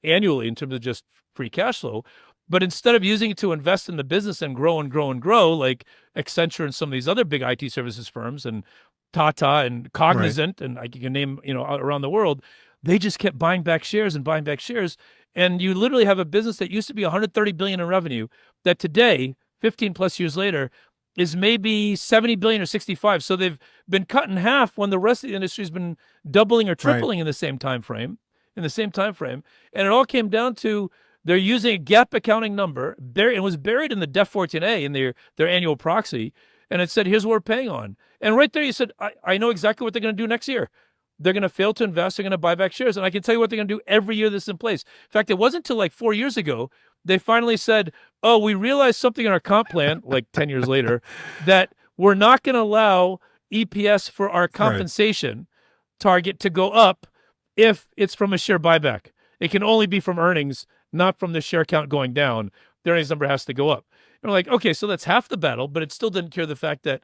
annually in terms of just free cash flow. But instead of using it to invest in the business and grow and grow and grow, like Accenture and some of these other big IT services firms and Tata and Cognizant, and I can name, around the world, they just kept buying back shares and buying back shares. And you literally have a business that used to be $130 billion in revenue that today, 15 plus years later, is maybe 70 billion or 65. So they've been cut in half when the rest of the industry has been doubling or tripling in the same time frame. And it all came down to they're using a GAAP accounting number. It was buried in the Def 14A in their annual proxy. And it said, here's what we're paying on. And right there, you said, I know exactly what they're going to do next year. They're going to fail to invest. They're going to buy back shares. And I can tell you what they're going to do every year this is in place. In fact, it wasn't until like 4 years ago, they finally said, oh, we realized something in our comp plan, like 10 years later, that we're not going to allow EPS for our compensation target to go up if it's from a share buyback. It can only be from earnings, not from the share count going down. The earnings number has to go up. And we're like, okay, so that's half the battle, but it still didn't cure the fact that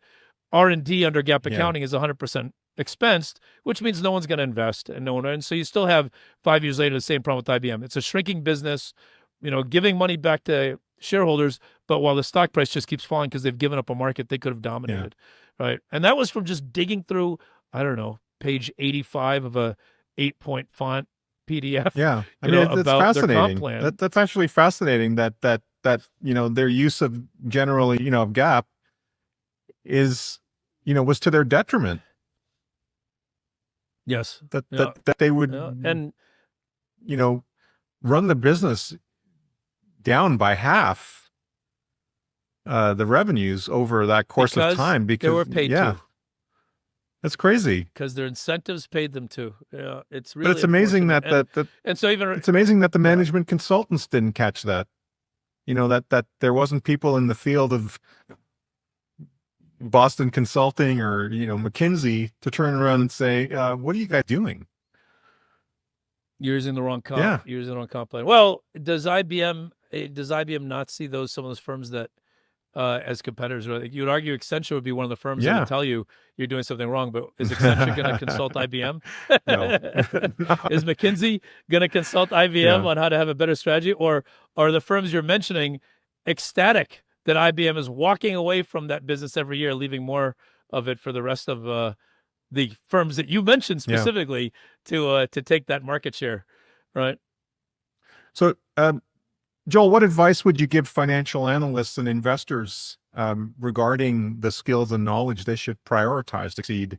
R&D under GAAP accounting is 100% expensed, which means no one's going to invest, and so you still have 5 years later the same problem with IBM. It's a shrinking business, giving money back to shareholders, but while the stock price just keeps falling because they've given up a market they could have dominated, right? And that was from just digging through, I don't know, page 85 of a 8-point font PDF. Yeah, I mean, it's about their comp fascinating. plan. That's actually fascinating. That their use of generally of GAAP is was to their detriment. Yes, That they would and run the business down by half the revenues over that course of time because they were paid to. That's crazy. Because their incentives paid them to. Yeah, it's really. But it's amazing and so even it's amazing that the management consultants didn't catch that. That there wasn't people in the field of Boston Consulting or McKinsey to turn around and say, "What are you guys doing? You're using the wrong comp. Yeah. You're using the wrong comp plan." Well, does IBM not see some of those firms that as competitors? You would argue Accenture would be one of the firms that would tell you you're doing something wrong. But is Accenture going to consult IBM? No. Is McKinsey going to consult IBM on how to have a better strategy, or are the firms you're mentioning ecstatic that IBM is walking away from that business every year, leaving more of it for the rest of the firms that you mentioned specifically to take that market share, right? So, Joel, what advice would you give financial analysts and investors regarding the skills and knowledge they should prioritize to succeed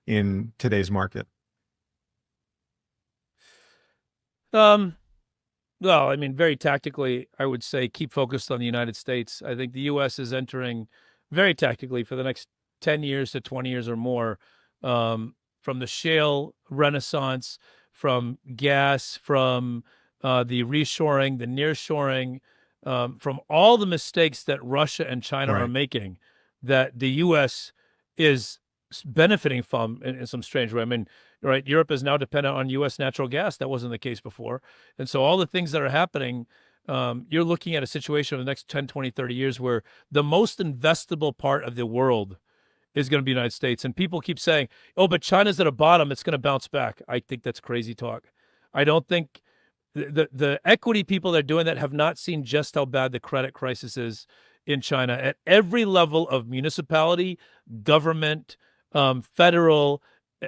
in today's market? Well, I mean, very tactically, I would say keep focused on the United States. I think the U.S. is entering very tactically for the next 10 years to 20 years or more from the shale renaissance, from gas, from the reshoring, the nearshoring, from all the mistakes that Russia and China are making, that the U.S. is benefiting from in some strange way. I mean, right, Europe is now dependent on U.S. natural gas. That wasn't the case before. And so all the things that are happening, you're looking at a situation in the next 10, 20, 30 years where the most investable part of the world is going to be the United States. And people keep saying, oh, but China's at a bottom. It's going to bounce back. I think that's crazy talk. I don't think the equity people that are doing that have not seen just how bad the credit crisis is in China at every level of municipality, government, federal,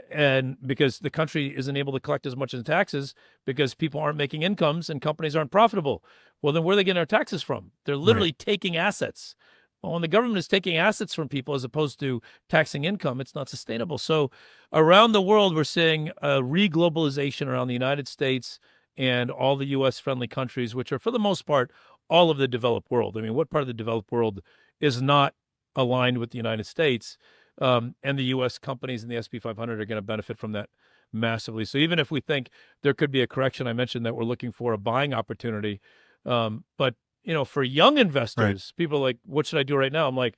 and because the country isn't able to collect as much in taxes because people aren't making incomes and companies aren't profitable. Well, then where are they getting their taxes from? They're literally taking assets. Well, when the government is taking assets from people as opposed to taxing income, it's not sustainable. So around the world, we're seeing a re-globalization around the United States and all the U.S.-friendly countries, which are, for the most part, all of the developed world. I mean, what part of the developed world is not aligned with the United States? And the U.S. companies in the S&P 500 are going to benefit from that massively. So even if we think there could be a correction, I mentioned that we're looking for a buying opportunity. But, for young investors, people are like, what should I do right now? I'm like,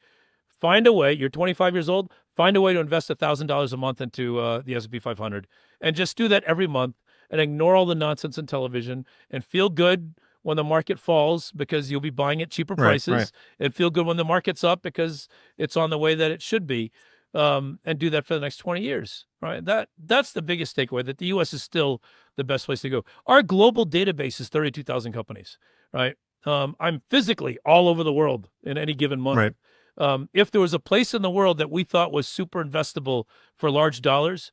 find a way. You're 25 years old. Find a way to invest $1,000 a month into the S&P 500 and just do that every month and ignore all the nonsense in television and feel good when the market falls because you'll be buying at cheaper prices and feel good when the market's up because it's on the way that it should be, and do that for the next 20 years, right? That's the biggest takeaway, that the U.S. is still the best place to go. Our global database is 32,000 companies, right? I'm physically all over the world in any given month. Right. If there was a place in the world that we thought was super investable for large dollars,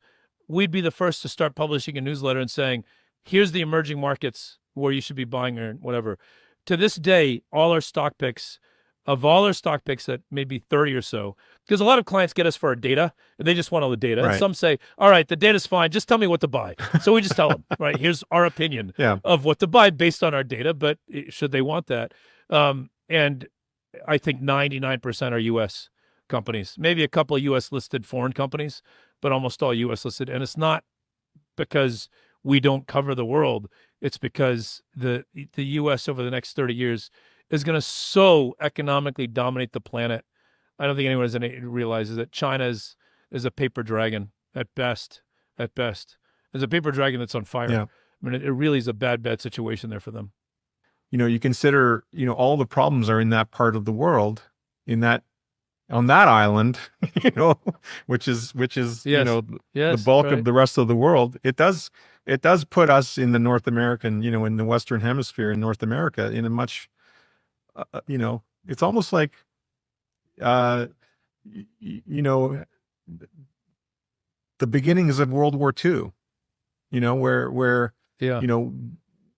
we'd be the first to start publishing a newsletter and saying, here's the emerging markets where you should be buying or whatever. To this day, all our stock picks, that maybe 30 or so, because a lot of clients get us for our data and they just want all the data. And some say, all right, the data's fine. Just tell me what to buy. So we just tell them, right, here's our opinion of what to buy based on our data, but should they want that? And I think 99% are U.S. companies, maybe a couple of U.S. listed foreign companies, but almost all U.S. listed. And it's not because we don't cover the world. It's because the U.S. over the next 30 years is going to so economically dominate the planet. I don't think anyone realizes that China is a paper dragon at best. It's a paper dragon that's on fire. Yeah. I mean, it really is a bad situation there for them. You consider, all the problems are in that part of the world, on that island, which is the bulk of the rest of the world. It does put us in the North American, in the Western Hemisphere in North America in a much, it's almost like, the beginnings of World War II, where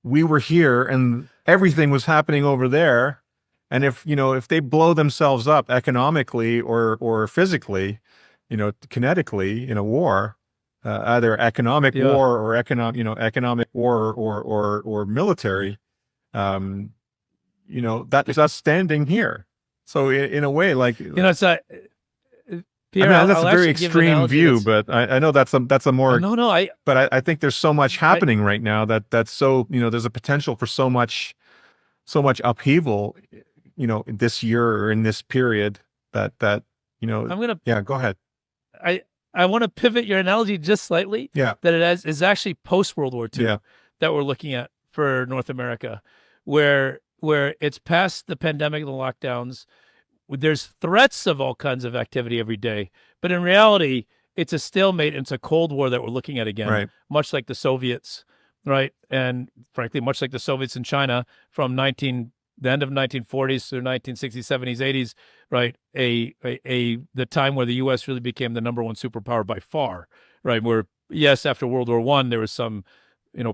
we were here and everything was happening over there. And if they blow themselves up economically or physically, kinetically in a war, either economic war or economic war or military, that is us standing here. So in a way, like, it's a, Pierre, that's a very extreme view, but I know that's a more, but I think there's so much happening right now that's so, there's a potential for so much upheaval, this year or in this period that go ahead. I want to pivot your analogy just slightly. Yeah. That it is actually post World War II that we're looking at for North America, where it's past the pandemic and the lockdowns. There's threats of all kinds of activity every day, but in reality, it's a stalemate. It's a Cold War that we're looking at again, much like the Soviets, right? And frankly, much like the Soviets in China from the end of 1940s through 1960s, 70s, 80s, right? The time where the U.S. really became the number one superpower by far, right? Where, yes, after World War I, there was some,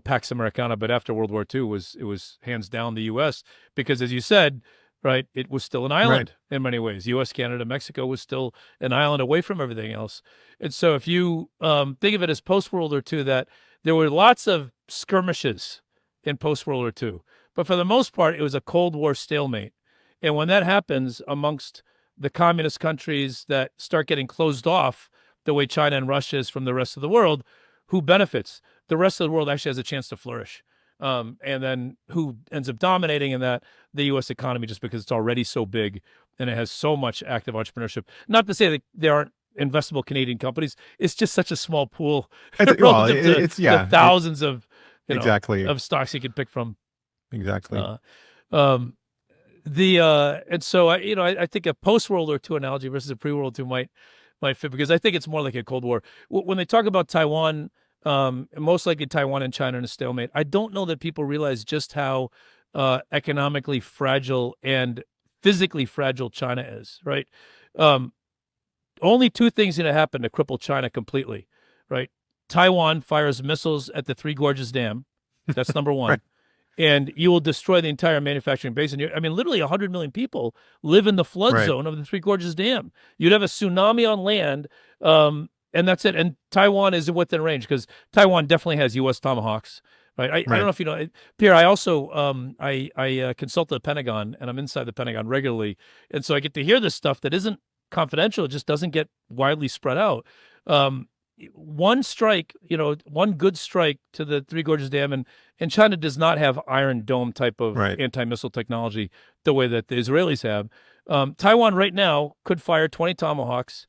Pax Americana, but after World War II, it was hands down the U.S. because, as you said, right, it was still an island in many ways. U.S., Canada, Mexico was still an island away from everything else. And so if you think of it as post-World War II, that there were lots of skirmishes in post-World War II. But for the most part, it was a Cold War stalemate. And when that happens amongst the communist countries that start getting closed off the way China and Russia is from the rest of the world, who benefits? The rest of the world actually has a chance to flourish. And then who ends up dominating in that? The U.S. economy, just because it's already so big and it has so much active entrepreneurship. Not to say that there aren't investable Canadian companies. It's just such a small pool relative to the thousands of of stocks you could pick from. Exactly. And so I think a post World War II analogy versus a pre World War II might fit, because I think it's more like a Cold War. When they talk about Taiwan, most likely Taiwan and China in a stalemate, I don't know that people realize just how economically fragile and physically fragile China is, right? Only two things going to happen to cripple China completely, right? Taiwan fires missiles at the Three Gorges Dam. That's number one. Right. And you will destroy the entire manufacturing base. And I mean, literally 100 million people live in the flood Right. zone of the Three Gorges Dam. You'd have a tsunami on land, and that's it. And Taiwan is within range, because Taiwan definitely has U.S. Tomahawks. Right. I don't know if you know, Pierre. I also I consult the Pentagon, and I'm inside the Pentagon regularly, and so I get to hear this stuff that isn't confidential. It just doesn't get widely spread out. One strike, one good strike to the Three Gorges Dam, and China does not have Iron Dome type of anti-missile technology the way that the Israelis have. Taiwan right now could fire 20 Tomahawks,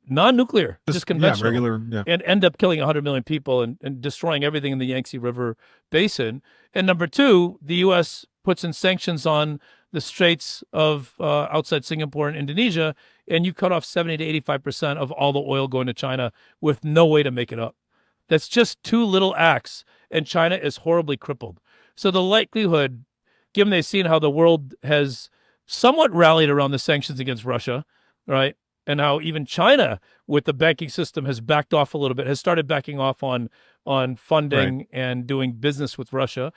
non-nuclear, just conventional, regular, and end up killing 100 million people and destroying everything in the Yangtze River Basin. And number two, the U.S. puts in sanctions on the straits of outside Singapore and Indonesia, and you cut off 70 to 85% of all the oil going to China with no way to make it up. That's just two little acts, and China is horribly crippled. So the likelihood, given they've seen how the world has somewhat rallied around the sanctions against Russia, right, and how even China, with the banking system, has backed off a little bit, has started backing off on funding and doing business with Russia,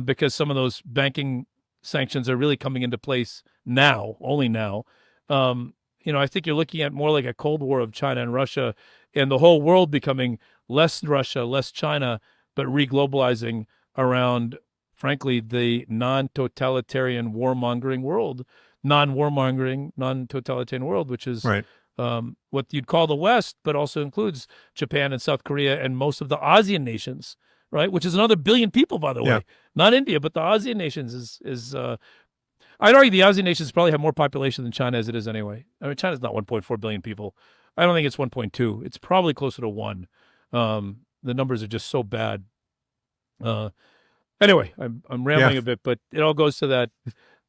because some of those banking sanctions are really coming into place now, only now. I think you're looking at more like a Cold War of China and Russia, and the whole world becoming less Russia, less China, but re-globalizing around, frankly, the non-totalitarian warmongering world, non-warmongering, non-totalitarian world, which is what you'd call the West, but also includes Japan and South Korea and most of the ASEAN nations, right? Which is another billion people, by the way. Not India, but the ASEAN nations is I'd argue the ASEAN nations probably have more population than China as it is anyway. I mean, China's not 1.4 billion people. I don't think it's 1.2. It's probably closer to 1. The numbers are just so bad. Anyway, I'm rambling a bit, but it all goes to that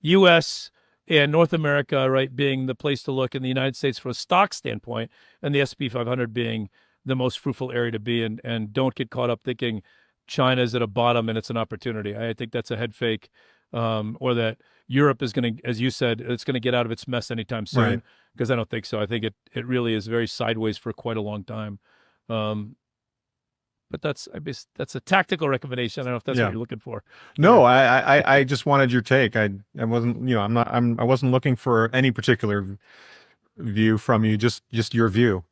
U.S. and North America, right, being the place to look, in the United States from a stock standpoint, and the S&P 500 being the most fruitful area to be in. And don't get caught up thinking China's at a bottom and it's an opportunity. I think that's a head fake, or that Europe is going to, as you said, it's going to get out of its mess anytime soon, because I don't think so. I think it really is very sideways for quite a long time. But that's a tactical recommendation. I don't know if that's what you're looking for. No, I just wanted your take. I wasn't, I wasn't looking for any particular view from you, just your view.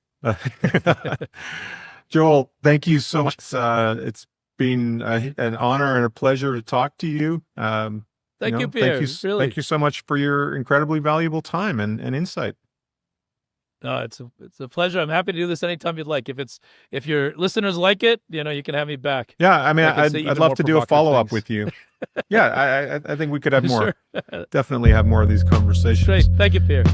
Joel, thank you so much. It's been an honor and a pleasure to talk to you. Thank you, Pierre. Thank you so much for your incredibly valuable time and insight. It's a pleasure. I'm happy to do this anytime you'd like. If your listeners like it, you can have me back. Yeah, I mean, I'd love to do a follow-up with you. Yeah, I think we could have more. Definitely have more of these conversations. Great. Thank you, Pierre.